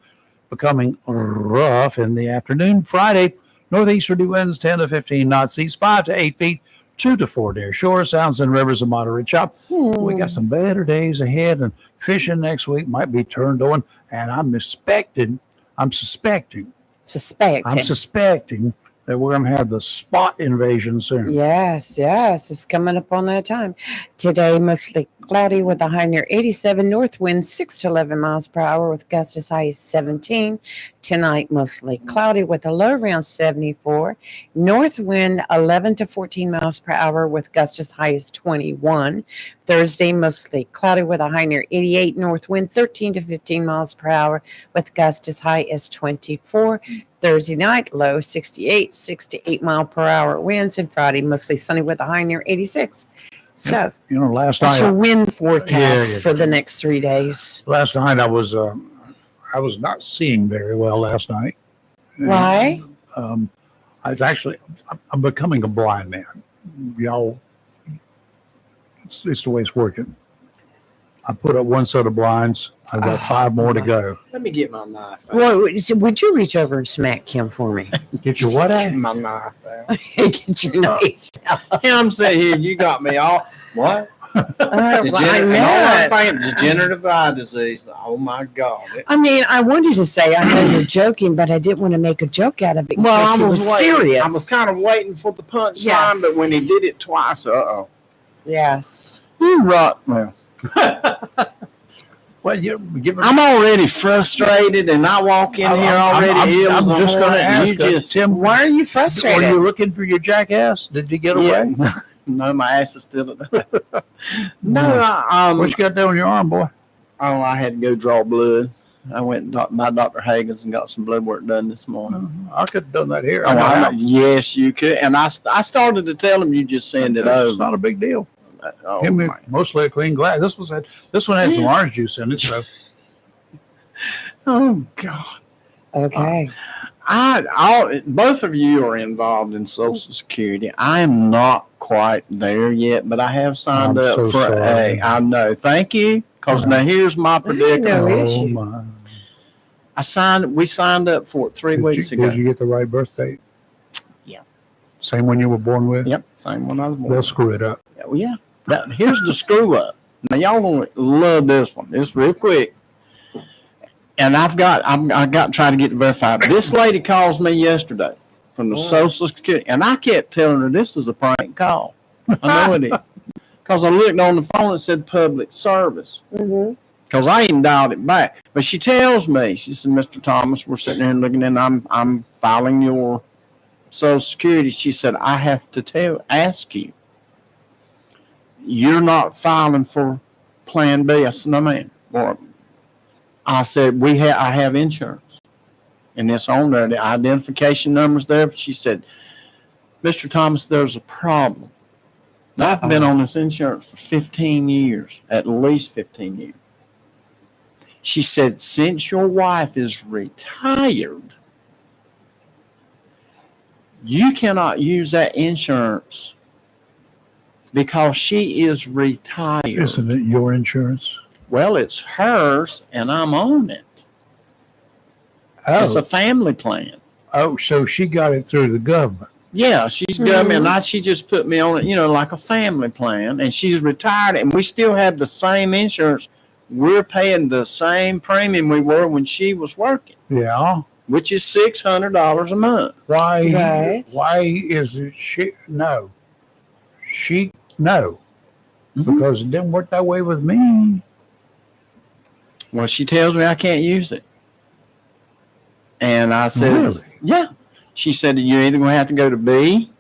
becoming rough in the afternoon. Friday, northeasterly winds 10 to 15 knots, seas 5 to 8 feet, 2 to 4 near shore. Sounds and rivers a moderate chop. We got some better days ahead, and fishing next week might be turned on. And I'm suspecting that we're going to have the spot invasion soon. Yes, it's coming up on that time. Today, mostly cloudy with a high near 87, north wind 6 to 11 miles per hour with gusts as high as 17. Tonight, mostly cloudy with a low around 74, north wind 11 to 14 miles per hour with gusts as high as 21. Thursday, mostly cloudy with a high near 88, north wind 13 to 15 miles per hour with gusts as high as 24. Thursday night, low 68, 6 to 8 mile per hour winds, and Friday, mostly sunny with a high near 86. So, Last that's night your wind forecast Yeah. for the next 3 days. Last night I was not seeing very well last night. Why? I'm becoming a blind man. Y'all, it's the way it's working. I put up one set of blinds. I've got 5 more to go. Let me get my knife out. Well, would you reach over and smack Kim for me? Get your what out? My knife out. Get your knife out. Tim said, here, you got me all. What? Degenerative eye disease. Oh, my God. I mean, I wanted to say I know you're joking, but I didn't want to make a joke out of it. Well, because I it was serious. I was kind of waiting for the punchline, Yes. but when he did it twice, Yes. You rot. Well, Well, you give it. I'm already frustrated, and I walk in here already ill. I'm just going to ask Tim, Why are you Were frustrated? you looking for your jackass? Did you get away? Yeah. No, my ass is still at the. No, What you got there on your arm, boy? Oh, I had to go draw blood. I went and my Dr. Hagen's and got some blood work done this morning. I could have done that here. Yes, you could. And I started to tell him you just send it It's over. not a big deal. Oh, Give me my. mostly a clean glass. This one had some orange juice in it, so Oh, God. Okay. Both of you are involved in Social Security. I am not quite there yet, but I have signed I'm up so for sorry. I know. Thank you. Because now here's my predicament. No issue. my. We signed up for it 3 weeks ago. Did you get the right birth date? Yeah. Same one you were born with? Yep, same one I was born They'll with. screw it up. Oh, yeah. Now, here's the screw up. Now, y'all gonna love this one. It's real quick. And I got to try to get it verified. This lady calls me yesterday from the Social Security, and I kept telling her this is a prank call. I know it is. Because I looked on the phone and said public service. Mm-hmm. Because I ain't dialed it back. But she tells me, she said, Mr. Thomas, we're sitting here looking, and I'm filing your Social Security. She said, I have to ask you, you're not filing for Plan B. I said, no, ma'am. Or I said, I have insurance. And it's on there. The identification number's there. But she said, Mr. Thomas, there's a problem. Now, I've been on this insurance for 15 years, at least 15 years. She said, since your wife is retired, you cannot use that insurance because she is retired. Isn't it your insurance? Well, it's hers, and I'm on it. It's a Oh, family plan. so she got it through the government. Yeah, she's government. She just put me on it, like a family plan, and she's retired, and we still have the same insurance. We're paying the same premium we were when she was working, Yeah. which is $600 a month. Why? Right. Why is it she? No. No. Mhm. Because it didn't work that way with me. Well, she tells me I can't use it. And I said, Really? yeah. She said, you're either going to have to go to B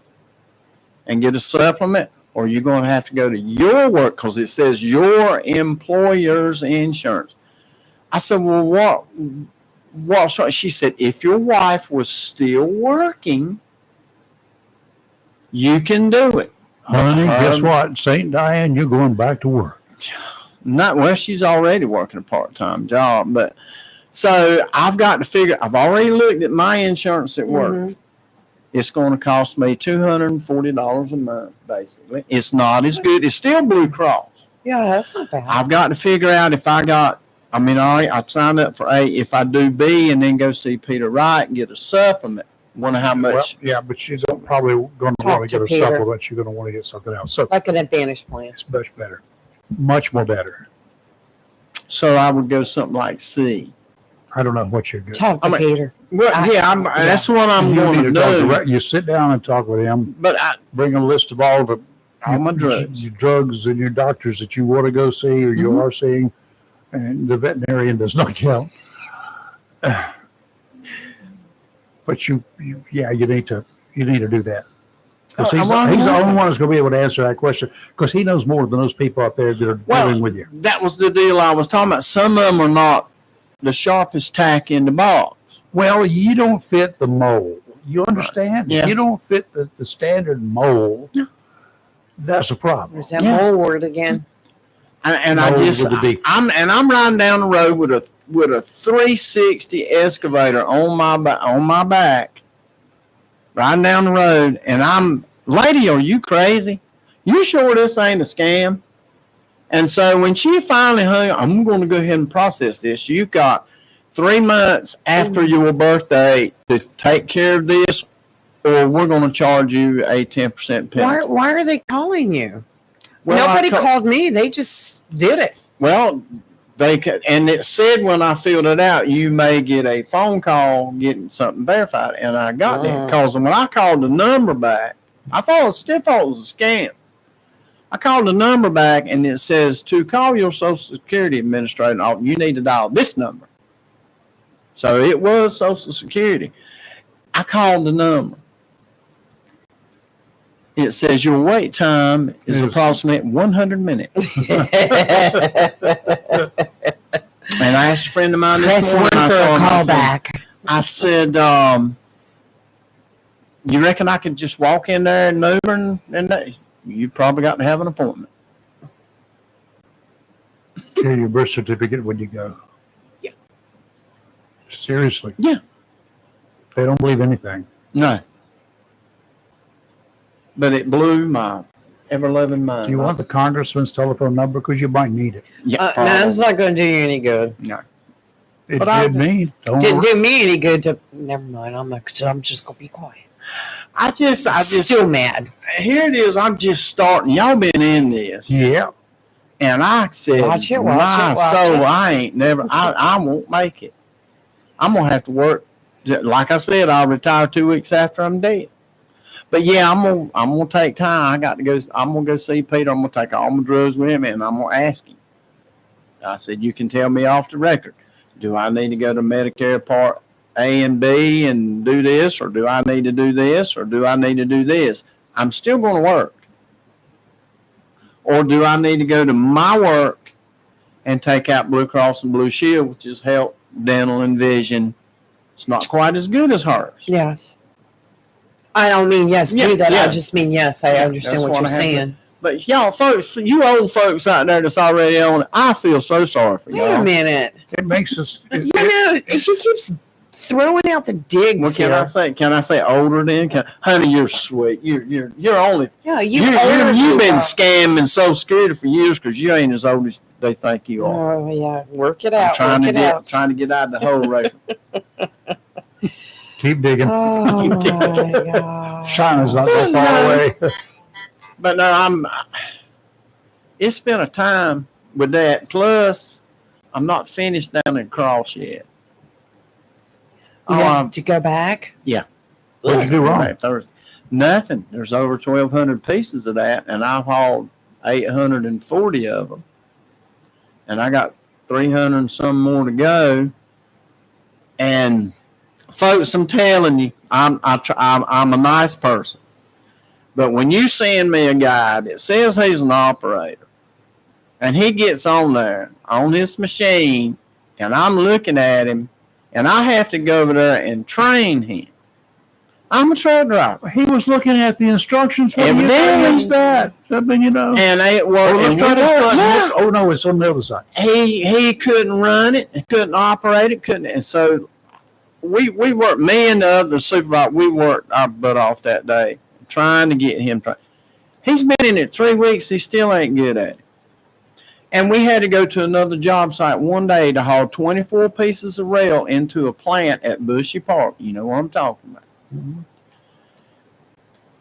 and get a supplement, or you're going to have to go to your work because it says your employer's insurance. I said, well, what's wrong? She said, if your wife was still working, you can do it. Honey, guess what? St. Diane, you're going back to work. She's already working a part-time job, but so I've got to figure, I've already looked at my insurance at work. It's going to cost me $240 a month, basically. It's not as good. It's still Blue Cross. Yeah, that's not bad. I've got to figure out if I signed up for A. If I do B and then go see Peter Wright and get a supplement, wonder how much. Well, yeah, but she's probably going to want to to get a Peter. supplement. You're going to want to get something else. So Like an Advantage plan. it's much better. Much more better. So I would go something like C. I don't know what you're doing. Talk to Peter. Well, that's what I'm going to do. You sit down and talk with him. But Bring a list of all my drugs. your drugs and your doctors that you want to go see or you are seeing, and the veterinarian does not count. But you need to do that. Because he's the only one that's going to be able to answer that question, because he knows more than those people out there that are dealing with you. That was the deal I was talking about. Some of them are not the sharpest tack in the box. Well, you don't fit the mold. You understand? Yeah. You don't fit the standard mold. Yeah. That's a problem. There's that mole word again. And Mold with a D. I'm riding down the road with a 360 excavator on my back, riding down the road, and I'm, lady, are you crazy? You sure this ain't a scam? And so when she finally hung, I'm going to go ahead and process this. You've got 3 months after your birthday to take care of this, or we're going to charge you a 10% penalty. Why are they calling you? Well, Nobody called me. They just did it. Well, they could, and it said when I filled it out, you may get a phone call getting something verified, and I got that because when I called the number back, I still thought it was a scam. I called the number back, and it says to call your Social Security Administrator, you need to dial this number. So it was Social Security. I called the number. It says your wait time is approximately 100 minutes. And I asked a friend of mine this morning. I said, you reckon I could just walk in there and move her? And you probably got to have an appointment. Carry your birth certificate when you go. Yeah. Seriously. Yeah. They don't believe anything. No. But it blew my ever-loving mind. Do you want the congressman's telephone number? Because you might need it. Yeah, No, it's not going to do you any good. no. It But did me. Didn't do me any good to. Never mind. I'm just going to be quiet. I just Still mad. Here it is. I'm just starting. Y'all been in this. Yeah. And I said, Watch it. I ain't never, I won't make it. I'm going to have to work. Like I said, I'll retire 2 weeks after I'm dead. But yeah, I'm gonna take time. I'm gonna go see Peter. I'm gonna take all my drugs with him, and I'm gonna ask him. I said, you can tell me off the record. Do I need to go to Medicare Part A and B and do this, or do I need to do this, or do I need to do this? I'm still gonna work. Or do I need to go to my work and take out Blue Cross and Blue Shield, which is health, dental, and vision? It's not quite as good as hers. Yes. I don't mean yes, do that. Yeah. I just mean yes. I understand what you're saying. But y'all folks, you old folks out there that's already on it, I feel so sorry for y'all. Wait a minute. It makes us. He keeps throwing out the digs Well, here. can I say older then? Honey, you're sweet. You're only. Yeah, You've been scamming Social Security for years because you ain't as old as they think you are. Oh yeah, work it I'm out. trying Work to it get out. trying to get out of the hole, Rachel. Keep digging. Oh my God. China's not that far away. But no, it's been a time with that. Plus, I'm not finished down in Cross yet. You have to go back? What'd you do wrong? There's nothing. There's over 1,200 pieces of that, and I've hauled 840 of them. And I got 300 and some more to go. And folks, I'm telling you, I'm a nice person. But when you send me a guy that says he's an operator, and he gets on there on his machine, and I'm looking at him, and I have to go over there and train him. I'm a truck driver. He was looking at the instructions. What Evidently. is that? I mean, you know. And it was. Oh, let's try this button. Yeah. Oh no, it's on the other side. He couldn't run it, he couldn't operate it, couldn't, and so we worked, me and the other supervisor, we worked our butt off that day trying to get him trained. He's been in it 3 weeks, he still ain't good at it. And we had to go to another job site one day to haul 24 pieces of rail into a plant at Bushy Park. You know what I'm talking about. Mm-hmm.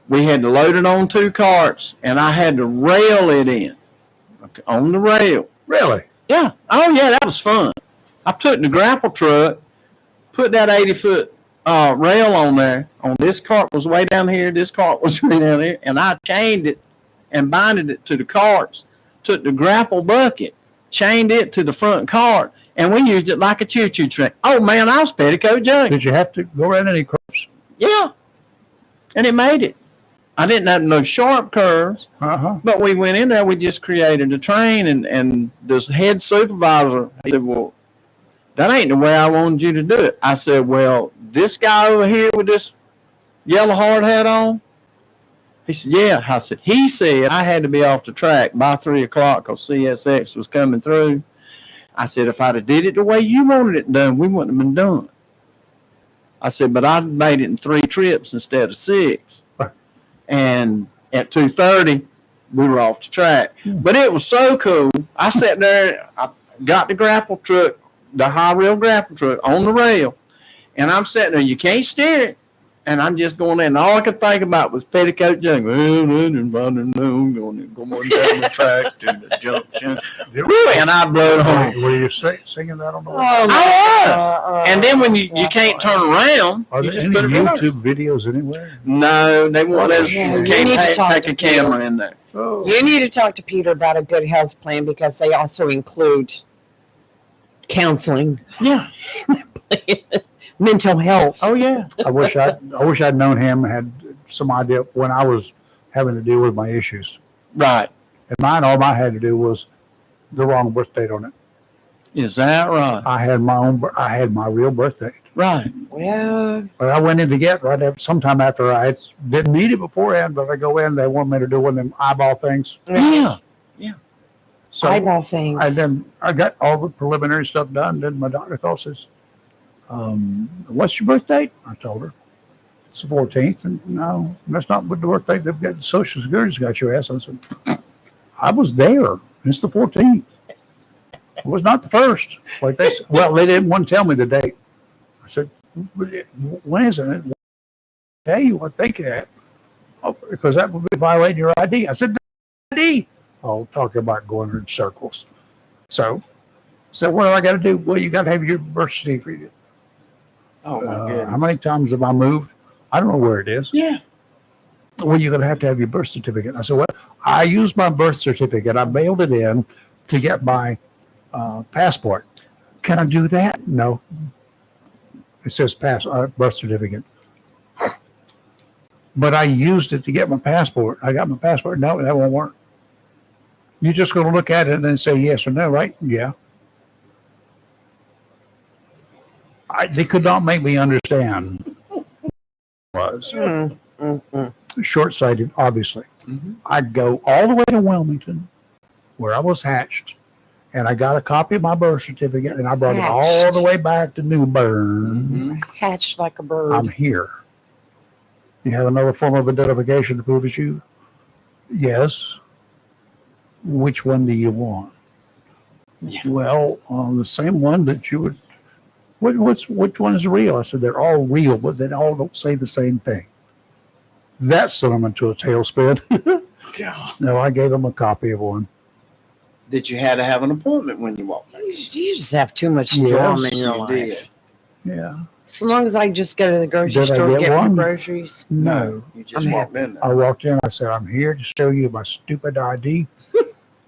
We had to load it on 2 carts, and I had to rail it in on the rail. Really? Yeah. Oh, yeah, that was fun. I took the grapple truck, put that 80-foot rail on there. On this cart was way down here, this cart was way down here, and I chained it and binded it to the carts. Took the grapple bucket, chained it to the front cart, and we used it like a choo-choo train. Oh, man, I was Petticoat Junction. Did you have to go around any curves? Yeah. And it made it. I didn't have no sharp curves. But we went in there, we just created a train, and this head supervisor, he said, well, that ain't the way I wanted you to do it. I said, well, this guy over here with this yellow hard hat on, he said, yeah. I said, he said I had to be off the track by 3 o'clock because CSX was coming through. I said, if I'd have did it the way you wanted it done, we wouldn't have been done. I said, but I made it in 3 trips instead of 6. And at 2:30, we were off the track. But it was so cool. I sat there, I got the grapple truck, the high rail grapple truck on the rail, and I'm sitting there. You can't steer it. And I'm just going in. And all I could think about was Petticoat Junction. Going down the track to the junction. And I blowed home. Were you singing that on the way? I was. And then when you can't turn around, Are you there just any put it YouTube videos anywhere? No, they won't let us. Yeah, You you can't need to talk take to a camera in there. Oh. You need to talk to Peter about a good health plan because they also include counseling, Yeah. mental health. Oh yeah. I wish I'd known him, had some idea when I was having to deal with my issues. Right. And mine, all I had to do was the wrong birth date on it. Is that right? I had my real birth date. Right. Well, But I went in to get right after, sometime after I didn't need it beforehand, but I go in, they want me to do one of them eyeball things. Yeah. So eyeball things. I got all the preliminary stuff done. Then my doctor calls, says, what's your birth date? I told her. It's the 14th. And no, that's not what the birth date. They've got Social Security's got your ass. I said, I was there. It's the 14th. It was not the first. Like they said, well, they didn't want to tell me the date. I said, when is it? Tell you what they can. Oh, because that would be violating your ID. I said, ID. Oh, talking about going in circles. So what do I got to do? Well, you got to have your birth certificate. Oh my goodness. How many times have I moved? I don't know where it is. Yeah. Well, you're going to have your birth certificate. I said, well, I used my birth certificate. I mailed it in to get my passport. Can I do that? No. It says birth certificate. But I used it to get my passport. I got my passport. No, that won't work. You're just going to look at it and say yes or no, right? Yeah. They could not make me understand. Was short-sighted, obviously. Mm-hmm. I'd go all the way to Wilmington, where I was hatched, and I got a copy of my birth certificate, and I brought it all the way back to New Bern. Hatched like a bird. I'm here. You have another form of identification to prove it's you? Yes. Which one do you want? Well, the same one that you would. Which one is real? I said they're all real, but they all don't say the same thing. That sent them into a tailspin. God. No, I gave them a copy of one. Did you have to have an appointment when you walked in? You just have too much Yes, drama in your you life. did. Yeah. So long as I just go to the grocery Did I store, get get my one? groceries. No. You just I'm walked in there. I walked in. I said, I'm here to show you my stupid ID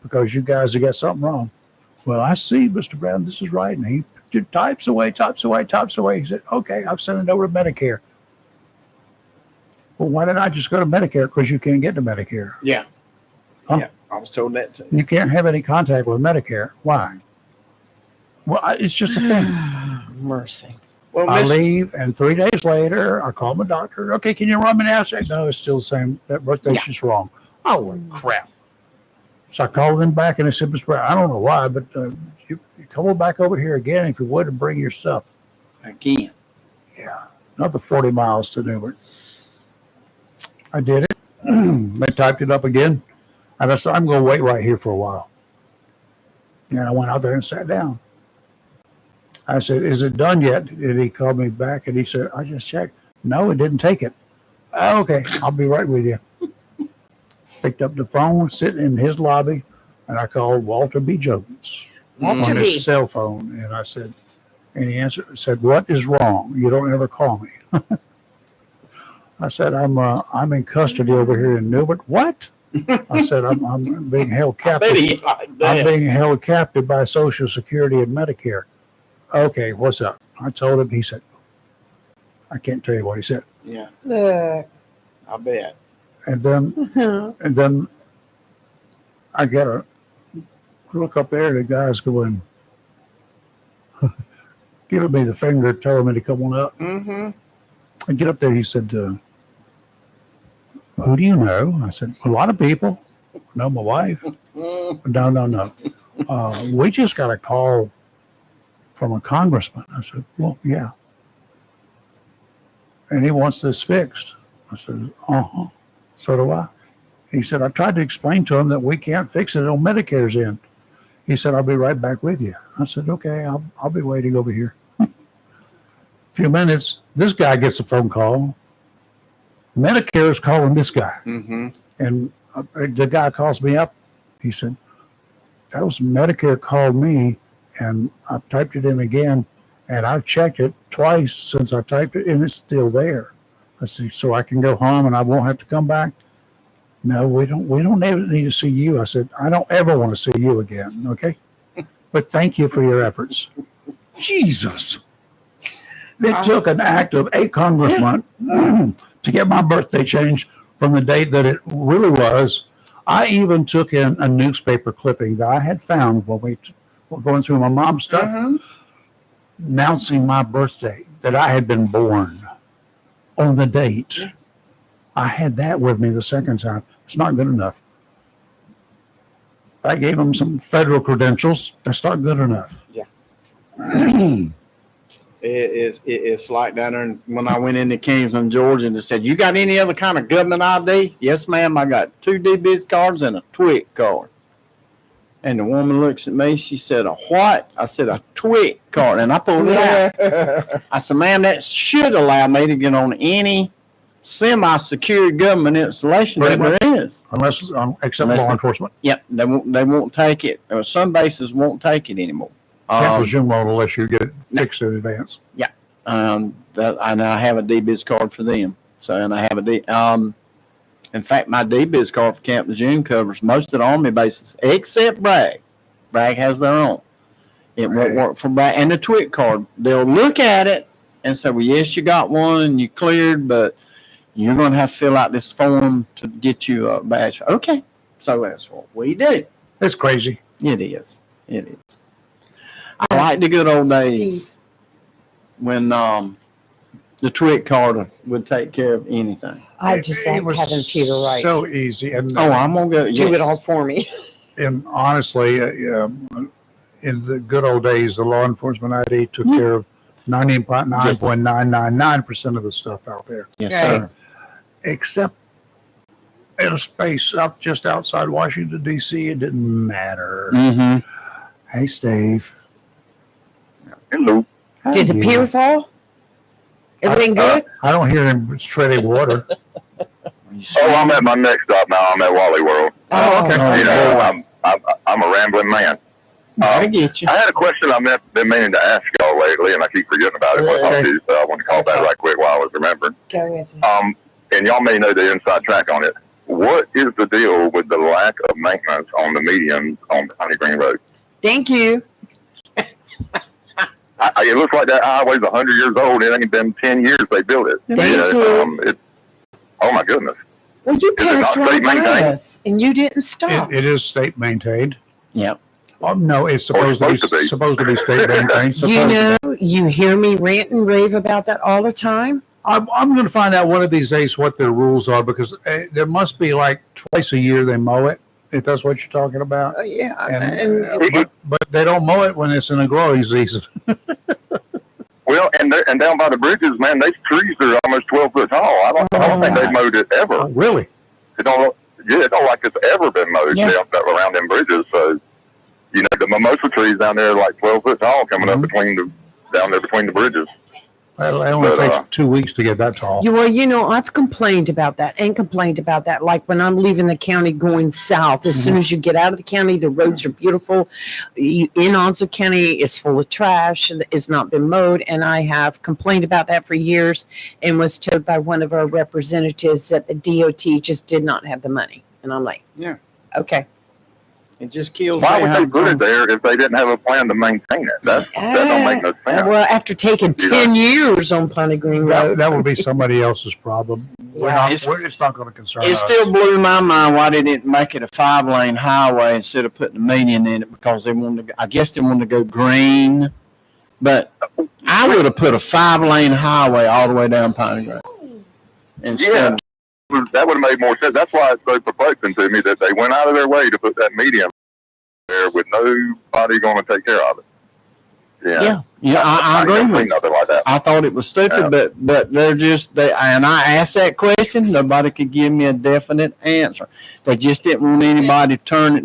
because you guys have got something wrong. Well, I see, Mr. Brown, this is right. And he types away. He said, okay, I've sent it over to Medicare. Well, why didn't I just go to Medicare? Because you can't get to Medicare. Yeah. Huh? Yeah. I was told that too. You can't have any contact with Medicare. Why? Well, it's just a thing. Mercy. Well, I leave, and 3 days later, I call my doctor. Okay, can you run me now? I said, no, it's still the same. That birthday's just wrong. Oh, crap. So I called them back, and I said, Mr. Brown, I don't know why, but you come on back over here again if you would and bring your stuff. Again. Yeah, another 40 miles to Newbert. I did it. They typed it up again. And I said, I'm going to wait right here for a while. And I went out there and sat down. I said, is it done yet? And he called me back and he said, I just checked. No, it didn't take it. Okay, I'll be right with you. Picked up the phone, sitting in his lobby, and I called Walter B. Jones Walter on B. his cell phone. And I said, and he answered, said, what is wrong? You don't ever call me. I said, I'm in custody over here in Newbert. What? I said, I'm being held captive. I'm being held captive by Social Security and Medicare. Okay, what's up? I told him. He said, I can't tell you what he said. Yeah. Uh, I bet. And then I got a look up there. The guy's going, giving me the finger, telling me to come on up. Mm-hmm. I get up there. He said, who do you know? I said, a lot of people. Know my wife. No. We just got a call from a congressman. I said, well, yeah. And he wants this fixed. I said, uh-huh. So do I. He said, I tried to explain to him that we can't fix it on Medicare's end. He said, I'll be right back with you. I said, okay, I'll be waiting over here. A few minutes, this guy gets a phone call. Medicare is calling this guy. Mm-hmm. And the guy calls me up. He said, that was Medicare called me, and I typed it in again, and I've checked it twice since I typed it, and it's still there. I said, so I can go home and I won't have to come back? No, we don't ever need to see you. I said, I don't ever want to see you again, okay? But thank you for your efforts. Jesus. It took an act of a congressman to get my birthday changed from the date that it really was. I even took in a newspaper clipping that I had found when we were going through my mom's stuff, announcing my birthday, that I had been born on the date. I had that with me the second time. It's not good enough. I gave them some federal credentials. That's not good enough. Yeah. It is like that. And when I went into Kingston, Georgia, and they said, you got any other kind of government ID? Yes, ma'am. I got 2 DBS cards and a TWIC card. And the woman looks at me. She said, a what? I said, a TWIC card. And I pulled it out. I said, ma'am, that should allow me to get on any semi-secure government installation that there is. Unless, except law enforcement. Yep. They won't take it. Some bases won't take it anymore. Camp Lejeune won't let you get it fixed in advance. Yeah. And I have a DBIS card for them. So, and I have in fact, my DBIS card for Camp Lejeune covers most of the Army bases, except Bragg. Bragg has their own. It won't work for Bragg. And the TWIC card, they'll look at it and say, well, yes, you got one and you cleared, but you're going to have to fill out this form to get you a badge. Okay. So that's what we do. It's crazy. It is. It is. I like the good old days when the TWIC card would take care of anything. I just like having Peter Wright. So easy. And I'm going to go. Do it all for me. And honestly, in the good old days, the law enforcement ID took care of 99.999% of the stuff out there. Yes, Right. sir. Except in a space up just outside Washington, D.C., it didn't matter. Mm-hmm. Hey, Steve. Hello. Did the pier fall? Everything good? I don't hear him treading water. Oh, I'm at my next stop now. I'm at Wally World. Oh, okay. You know, I'm a rambling man. I get you. I had a question I've been meaning to ask y'all lately, and I keep forgetting about it. So I want to call back right quick while I was remembering. Go with it. And y'all may know the inside track on it. What is the deal with the lack of maintenance on the medians on County Green Road? Thank you. It looks like that highway's 100 years old. It ain't been 10 years they built it. Thank you. Oh my goodness. Well, you Is it passed not right state by maintained? us, and you didn't stop. It is state maintained. Yep. No, it's supposed to be state maintained. You know, you hear me rant and rave about that all the time. I'm going to find out one of these days what their rules are, because there must be like twice a year they mow it, if that's what you're talking about. Oh, yeah. But they don't mow it when it's in a growing season. Well, and down by the bridges, man, those trees are almost 12 foot tall. I don't think they've mowed it ever. Oh, really? It don't like it's ever been mowed down around them bridges. So, you know, the mimosa trees down there are like 12 foot tall coming up down there between the bridges. It only takes 2 weeks to get that tall. You know, I've complained about that. Like when I'm leaving the county going south, as soon as you get out of the county, the roads are beautiful. In Onslow County is full of trash. It's not been mowed. And I have complained about that for years and was told by one of our representatives that the DOT just did not have the money. And I'm like, okay. It just kills. Why would they put it there if they didn't have a plan to maintain it? That don't make no sense. Well, after taking 10 years on Ponty Green Road. That would be somebody else's problem. It's not going to concern us. It still blew my mind why they didn't make it a 5-lane highway instead of putting a median in it, because they wanted to. I guess they wanted to go green, but I would have put a 5-lane highway all the way down Ponty Green. Instead that would have made more sense. That's why it's so perplexing to me that they went out of their way to put that median there with nobody going to take care of it. I agree with you. Nothing like that. I thought it was stupid, but and I asked that question. Nobody could give me a definite answer. They just didn't want anybody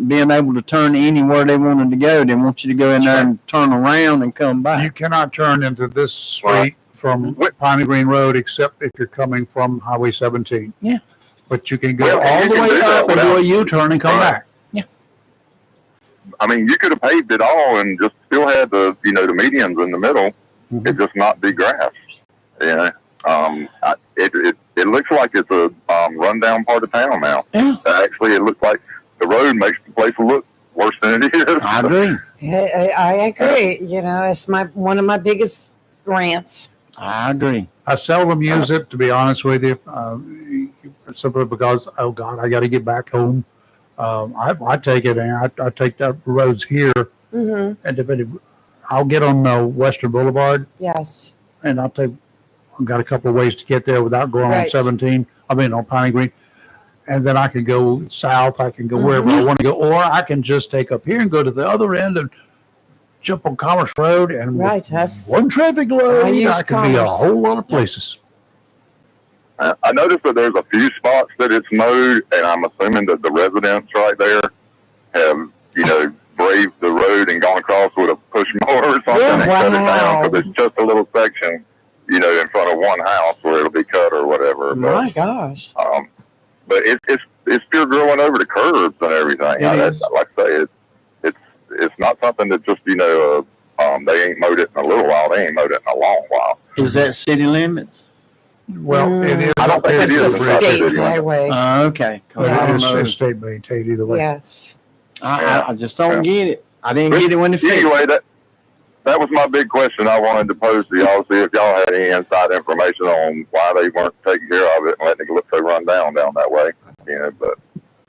being able to turn anywhere they wanted to go. They want you to go in there and turn around and come back. You cannot turn into this street from Piney Green Road except if you're coming from Highway 17. Yeah. But you can go all the way up and do a U-turn and come back. I mean, you could have paved it all and just still had the medians in the middle. It just not be grass. Yeah. It looks like it's a rundown part of town now. Yeah. Actually, it looks like the road makes the place look worse than it is. I agree. I agree. It's one of my biggest rants. I agree. I seldom use it, to be honest with you, simply because, oh God, I got to get back home. I take it, and I take the roads here, and I'll get on Western Boulevard. Yes. And I've got a couple of ways to get there without going on 17. On Piney Green. And then I can go south. I can go wherever I want to go. Or I can just take up here and go to the other end and jump on Commerce Road. And one traffic load, I can be a whole lot of places. I noticed that there's a few spots that it's mowed, and I'm assuming that the residents right there have, braved the road and gone across with a push mower or something and cut it down, because it's just a little section, in front of one house where it'll be cut or whatever. My gosh. But it's still growing over the curbs and everything. Like I say, it's not something that just, they ain't mowed it in a little while. They ain't mowed it in a long while. Is that city limits? Well, it is. I don't think it is a state highway. Okay. It's state maintained either way. Yes. I just don't get it. I didn't get it when it fixed it. That was my big question I wanted to pose to y'all, see if y'all had any inside information on why they weren't taking care of it and letting it look so run down that way. But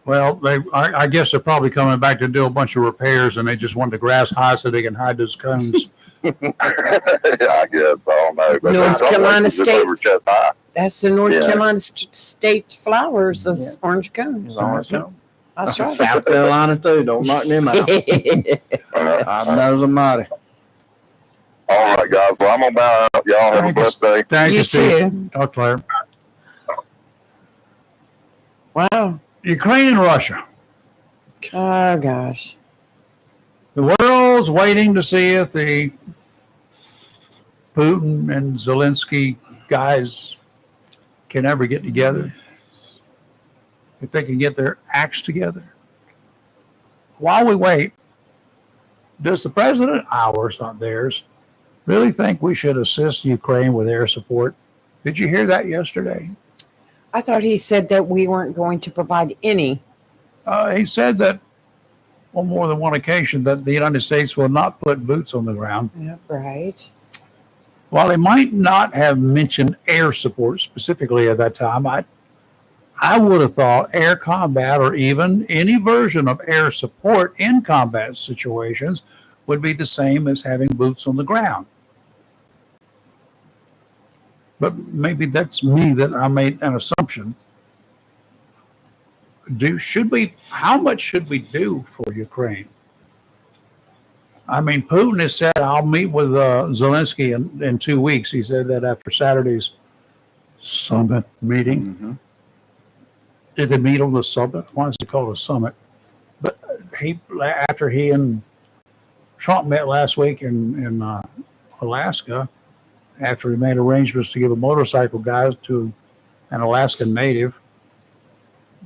well, I guess they're probably coming back to do a bunch of repairs, and they just want the grass high so they can hide those cones. I guess I don't know. But North Carolina State. That's the North Yeah. Carolina State flowers, those orange cones. Orange cones. That's right. South Carolina too. Don't knock them out. I know somebody. All right, guys. Well, I'm gonna bow out. Y'all have a blessed day. Thank you, You Steve. too. Talk to you later. Wow. Ukraine and Russia. Oh gosh. The world world's waiting to see if the Putin and Zelensky guys can ever get together, if they can get their acts together. While we wait, does the president, ours, not theirs, really think we should assist Ukraine with air support? Did you hear that yesterday? I thought he said that we weren't going to provide any. He said that on more than one occasion that the United States will not put boots on the ground. Yeah, right. While he might not have mentioned air support specifically at that time, I would have thought air combat or even any version of air support in combat situations would be the same as having boots on the ground. But maybe that's me that I made an assumption. How much should we do for Ukraine? I mean, Putin has said, I'll meet with Zelensky in 2 weeks. He said that after Saturday's summit meeting. Mm-hmm. Did they meet on the summit? Why is it called a summit? But after he and Trump met last week in Alaska, after he made arrangements to give a motorcycle guide to an Alaskan native,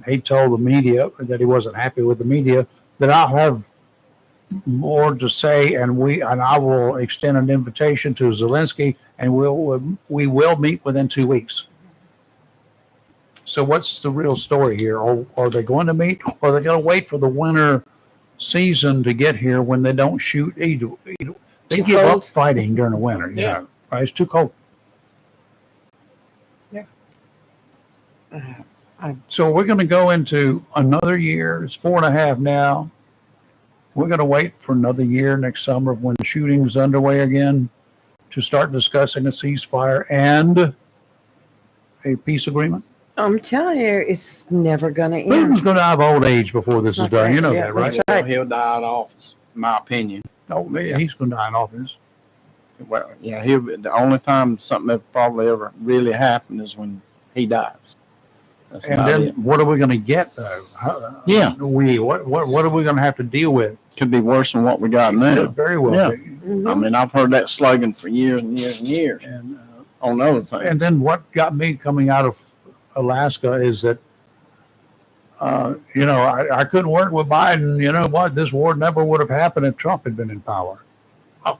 he told the media that he wasn't happy with the media, that I'll have more to say, and I will extend an invitation to Zelensky, and we will meet within 2 weeks. So what's the real story here? Are they going to meet, or are they going to wait for the winter season to get here when they don't shoot? They give up fighting during the winter. Yeah. Right? It's too cold. Yeah. So we're going to go into another year. It's 4.5 now. We're going to wait for another year next summer when the shooting is underway again to start discussing a ceasefire and a peace agreement. I'm telling you, it's never going to end. Putin's going to have old age before this is done. You know that, right? That's right. He'll die in office, in my opinion. Oh, yeah, he's going to die in office. Well, yeah, the only time something that probably ever really happened is when he dies. That's And then what are we going to get, though? Yeah. What are we going to have to deal with? Could be worse than what we got now. Could very well Yeah. be. Mm-hmm. I mean, I've heard that slogan for years and years and years And, on other things. and then what got me coming out of Alaska is that, I couldn't work with Biden. You know what? This war never would have happened if Trump had been in power. Oh,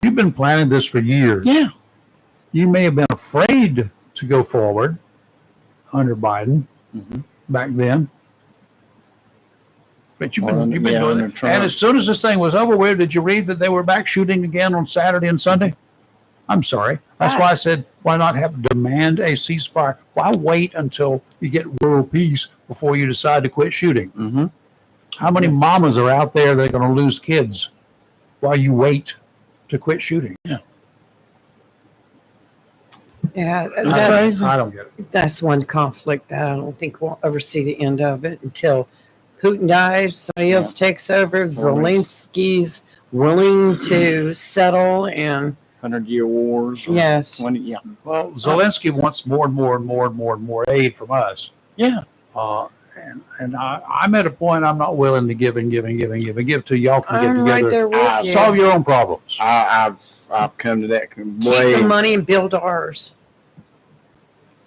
you've been planning this for years. Yeah. You may have been afraid to go forward under Biden back then. But you've been doing it. And as soon as this thing was over with, did you read that they were back shooting again on Saturday and Sunday? I'm sorry. That's why I said, why not demand a ceasefire? Why wait until you get world peace before you decide to quit shooting? Mm-hmm. How many mamas are out there that are going to lose kids while you wait to quit shooting? Yeah. Yeah, It's crazy. I don't get it. that's one conflict that I don't think we'll ever see the end of it until Putin dies, somebody else takes over, Zelensky's willing to settle, and 100-year wars. yes. 20, yeah. Well, Zelensky wants more and more and more and more and more aid from us. Yeah. And I'm at a point I'm not willing to give and give and give and give and give till y'all can get I'm together. right there with you. Solve your own problems. I've come to that Keep the money and build ours.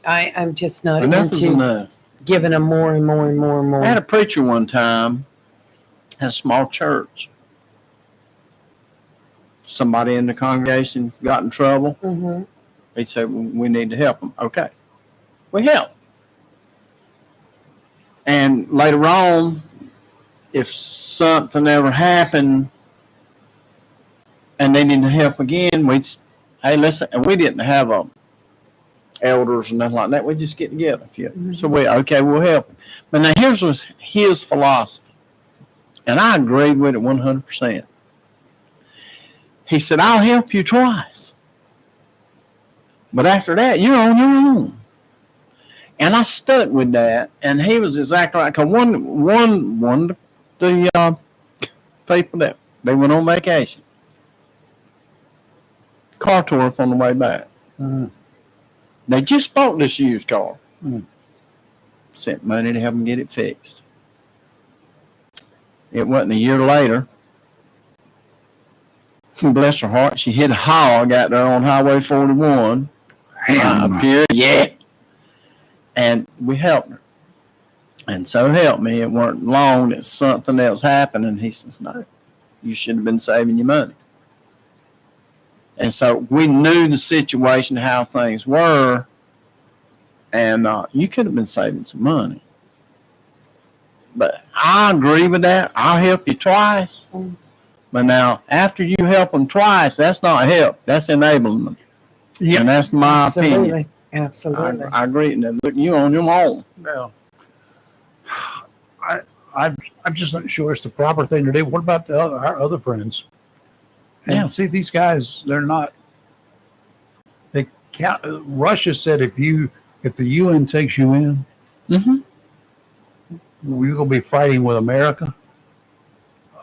I'm just not enough is into enough. giving them more and more and more and more. I had a preacher one time at a small church. Somebody in the congregation got in trouble. Mm-hmm. He said, we need to help them. Okay. We help. And later on, if something ever happened and they needed help again, we'd, hey, listen, and we didn't have elders and nothing like that. We just get together. So we'll help him. But now here's his philosophy. And I agreed with it 100%. He said, I'll help you twice. But after that, you're on your own. And I stuck with that. And he was exactly right. Because one of the people that they went on vacation, car tore up on the way back. Mm. They just bought this used car. Sent money to help them get it fixed. it wasn't a year later. Bless her heart, she hit a hog out there on Highway 41. Appeared, yeah. And we helped her. And so help me, it weren't long that something else happened. And he says, no, you should have been saving your money. And so we knew the situation, how things were. And you could have been saving some money. But I agree with that. I'll help you twice. But now, after you help them twice, that's not help. That's enablement. Yeah. And that's my opinion. Absolutely. I agree. Now, look, you on your own. Well, I'm just not sure it's the proper thing to do. What about our other friends? And see, these guys, they're not. They count. Russia said if the UN takes you in, we're going to be fighting with America.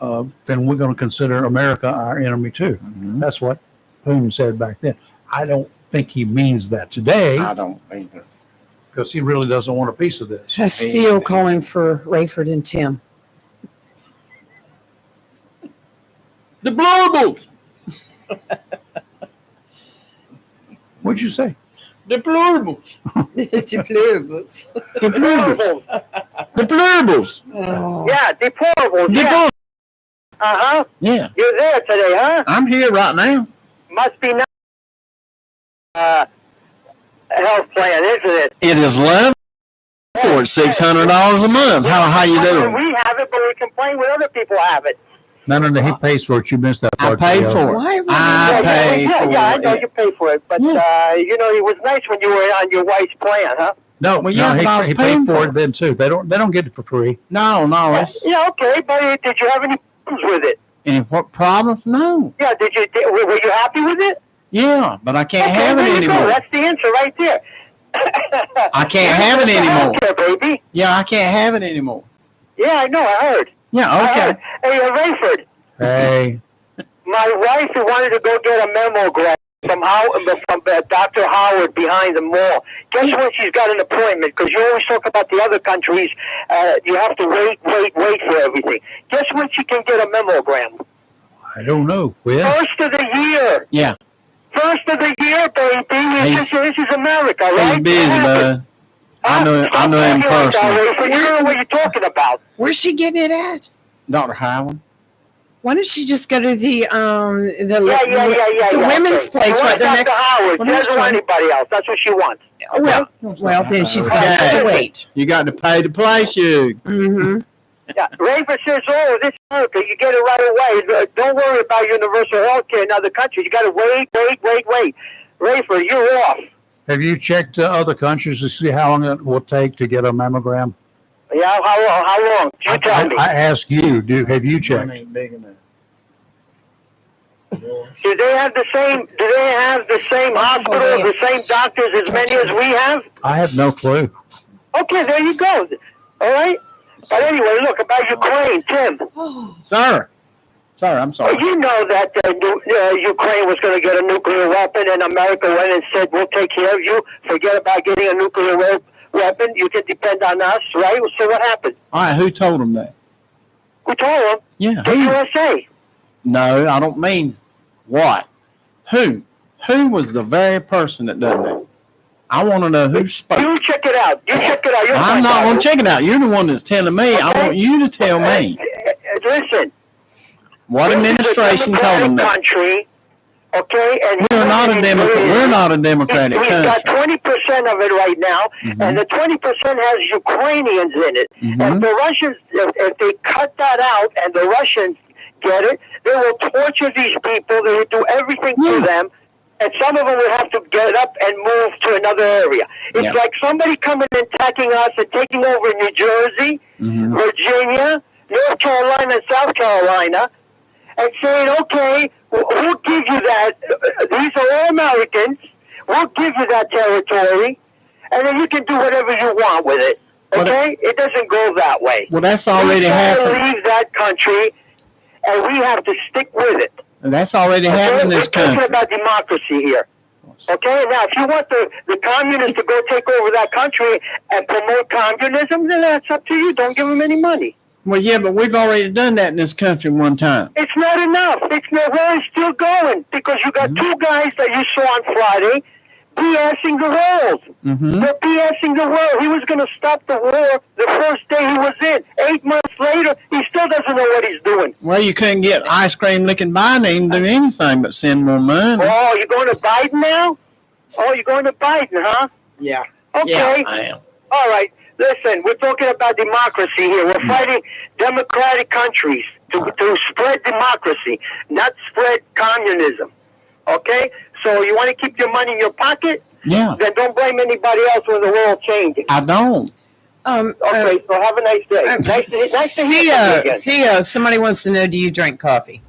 Then we're going to consider America our enemy too. That's what Putin said back then. I don't think he means that today. I don't either. Because he really doesn't want a piece of this. Still calling for Rayford and Tim. Deplorables. What'd you say? Deplorables. Deplorables. Deplorables. Deplorables. Oh. Yeah, deplorables. Yeah. Uh-huh. Yeah. You're there today, huh? I'm here right now. Must be nice. Health plan, isn't it? It is love for it, $600 a month. How you doing? We have it, but we complain when other people have it. No, he pays for it. You missed that I part. paid for it. Why? I paid for it. Yeah, I know you pay for it, but it was nice when you were on your wife's plan, huh? No, Well, yeah, but I was he paying paid for for it then too. They don't get it for free. No, it's Yeah, okay, but did you have any problems with it? any what problems? No. Yeah, were you happy with it? Yeah, but I can't Okay, have it there you go. anymore. That's the answer right there. I can't have it anymore. Healthcare, baby. Yeah, I can't have it anymore. Yeah, I know. I heard. Yeah, I okay. heard. Hey, Rayford. Hey, My wife wanted to go get a mammogram from Dr. Howard behind the mall. Guess when she's got an appointment? Because you always talk about the other countries. You have to wait for everything. Guess when she can get a mammogram? I don't know. When? First of the year. Yeah. First of the year, baby. This is America, right? He's busy, bud. I know him personally. You know what you're talking about. Where's she getting it at? Dr. Howard. Why don't she just go to the Yeah. women's place right there next? Howard. She doesn't want anybody else. That's what she wants. Well, then she's got to have to wait. You got to pay to place you. Mm-hmm. Yeah, Raver says, "Oh, this America, you get it right away. Don't worry about universal health care in other countries. You got to wait. Raver, you're off." Have you checked other countries to see how long it will take to get a mammogram? Yeah, how long? You tell me. I ask you. Have you checked? Do they have the same hospitals, the same doctors as many as we have? I have no clue. Okay, there you go. All right. But anyway, look, about Ukraine, Tim. Sir, I'm sorry. You know that Ukraine was going to get a nuclear weapon, and America went and said, "We'll take care of you. Forget about getting a nuclear weapon. You can depend on us," right? So what happened? All right, who told him that? Who told them? Yeah, The USA. No, I don't mean what. Who? Who was the very person that done that? I want to know who spoke. You check it out. You're I'm not going to check it out. You're the one that's telling me. Okay. I want you to tell me. Listen. What administration told them that? Country, okay, and we're not a Democrat. We're not a democratic country. We've got 20% of it right now, and the 20% has Ukrainians in it. And the Russians, if they cut that out, and the Russians get it, they will torture these people. They will do everything to them. And some of them will have to get up and move to another area. It's like somebody coming and attacking us and taking over New Jersey, Virginia, North Carolina, and South Carolina, and saying, "Okay, we'll give you that. These are all Americans. We'll give you that territory, and then you can do whatever you want with it." Okay? It doesn't go that way. Well, that's already happened. We leave that country, and we have to stick with it. And that's already happened in this country. We're talking about democracy here. Okay, now if you want the communists to go take over that country and promote communism, then that's up to you. Don't give them any money. Well, yeah, but we've already done that in this country one time. It's not enough. It's not. War is still going because you got two guys that you saw on Friday BSing the world. They're BSing the world. He was going to stop the war the first day he was in. 8 months later, he still doesn't know what he's doing. Well, you couldn't get ice cream licking Biden. He didn't do anything but send more money. Oh, you're going to Biden now? Oh, you're going to Biden, huh? Yeah. Okay. Yeah, I am. All right. Listen, we're talking about democracy here. We're fighting democratic countries to spread democracy, not spread communism. Okay? So you want to keep your money in your pocket? Yeah. Then don't blame anybody else when the world changes. I don't. Okay, so have a nice day. Nice to hear from you again. Theo, somebody wants to know, do you drink coffee?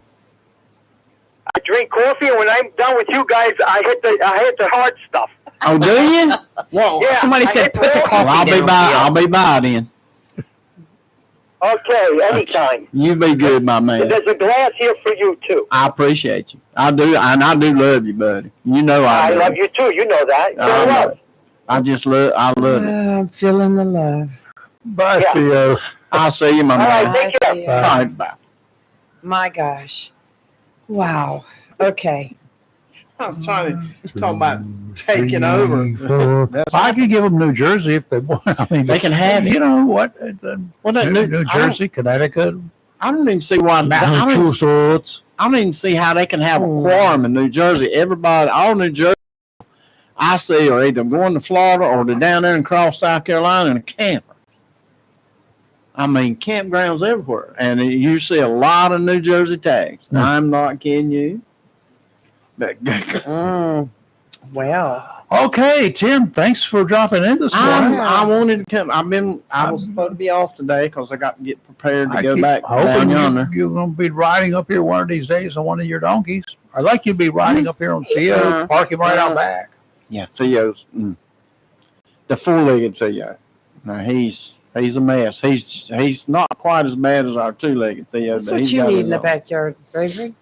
I drink coffee, and when I'm done with you guys, I hit the hard stuff. Oh, do you? Well, Yeah, Somebody said put the coffee I'll down. be by. I'll be by then. Okay, anytime. You be good, my man. There's a glass here for you too. I appreciate you. I do, and I do love you, buddy. You know I do. love you too. You know that. I know. I just love. I love it. I'm feeling the love. Bye, Yeah. Theo. I'll see you, my All man. right, take care. Theo. All right, bye. My gosh. Wow. Okay. I was trying to talk about taking over. That's I could give them New Jersey if they want. I mean, They can have it. You know what? Well, that New Jersey, Connecticut, I don't even see why. Massachusetts. I don't even see how they can have a quorum in New Jersey. Everybody, all New Jersey, I see are either going to Florida or they're down there in Cross, South Carolina in a camper. I mean, campgrounds everywhere. And you see a lot of New Jersey tags. I'm not kidding you. But Well. Okay, Tim, thanks for dropping in this morning. I wanted to come. I was supposed to be off today because I got to get prepared to go keep back down hoping yonder. you're going to be riding up here one of these days on one of your donkeys. I'd like you to be riding up here on Theo, park him right out back. Yeah, Theo's the four-legged Theo. Now he's a mess. He's not quite as bad as our two-legged Theo. That's but what he's you got need it in the all. backyard, Bravery.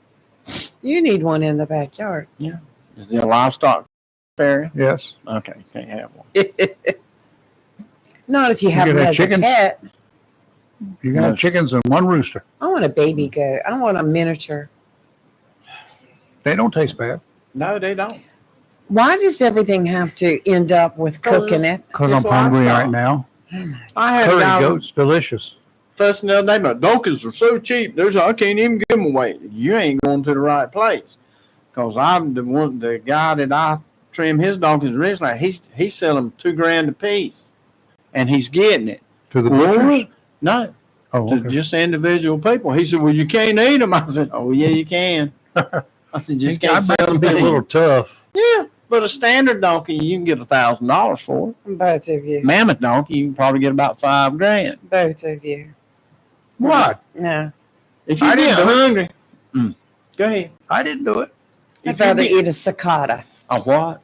You need one in the backyard. Is there a livestock area? Yes. Okay, can't have one. Not if you have can one have as chickens? a pet. You're going to have chickens and one rooster. I want a baby goat. I want a miniature. They don't taste bad. No, they don't. Why does everything have to end up with cooking it? Because It's I'm hungry livestock. right now. I had a Curry guy goat's delicious. fussing the other day about donkeys are so cheap. I can't even give them away. You ain't going to the right place. Because I'm the guy that I trim his donkeys originally. He's selling them $2,000 a piece, and he's getting it. To the Well, butchers? No, Oh, to okay. just individual people. He said, "Well, you can't eat them." I said, "Oh yeah, you can." I said, "Just I can't sell might them." be a little tough. Yeah, but a standard donkey you can get $1,000 for. Both of you. Mammoth donkey you can probably get about $5,000. Both of you. What? No. If you I didn't get do it. hungry, go ahead. I didn't do it. I'd rather eat a cicada. A what?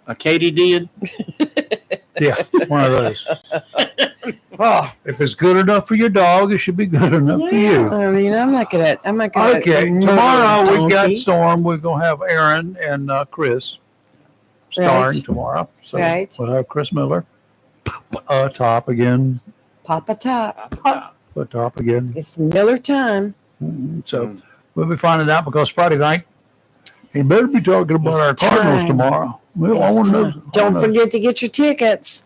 A katydid? Yeah, one of those. Oh, If it's good enough for your dog, it should be good enough for you. I mean, I'm not gonna. Okay, murder tomorrow a we got donkey. Storm. We're gonna have Aaron and Chris starring Right. tomorrow. So Right. we'll have Chris Miller, top again, Papa Top. top again. It's Miller time. So we'll be finding out because Friday night he better be talking about our It's Cardinals time. tomorrow. Well, I It's want to know. time. Don't forget to get your tickets.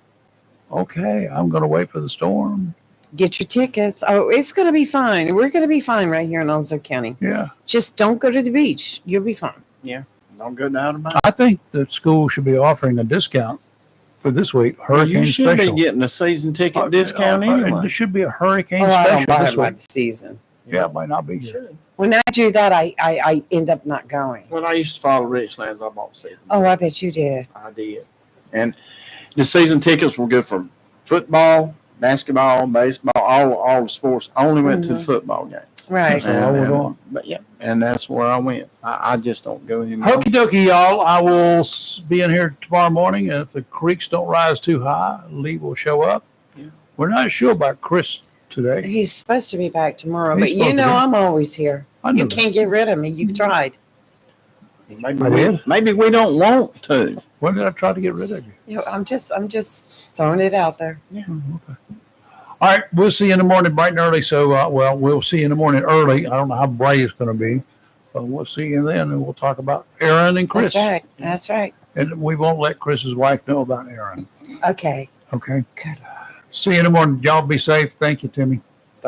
Okay, I'm gonna wait for the Storm. Get your tickets. Oh, it's gonna be fine. We're gonna be fine right here in Onslow County. Yeah, Just don't go to the beach. You'll be fine. Don't go down about I think the school should be offering a discount for this week. it. Hurricane You should special. be getting a season ticket discount anyway. There should be a hurricane Oh, I special don't buy this it by week. the season. Yeah, it might not be here. When I do that, I end up not going. When I used to follow Richlands, I bought season. Oh, I bet you did. I did. And the season tickets were good for football, basketball, baseball, all the sports. I only went to the football game. Right. So I will go on. But yeah, and that's where I went. I just don't go anymore. Okie dokie, y'all. I will be in here tomorrow morning, and if the creeks don't rise too high, Lee will show up. Yeah. We're not sure about Chris today. He's supposed to be back tomorrow, He's but you supposed to know be. I'm always here. I know You that. can't get rid of me. You've tried. Maybe we don't want to. When did I try to get rid of you? You know, I'm just throwing it out there. Okay. All right, we'll see you in the morning bright and early. So, well, we'll see you in the morning early. I don't know how bright it's going to be, but we'll see you then, and we'll talk about Aaron and Chris. That's right. That's right. And we won't let Chris's wife know about Aaron. Okay. Okay. Good. See you in the morning. Y'all be safe. Thank you, Timmy.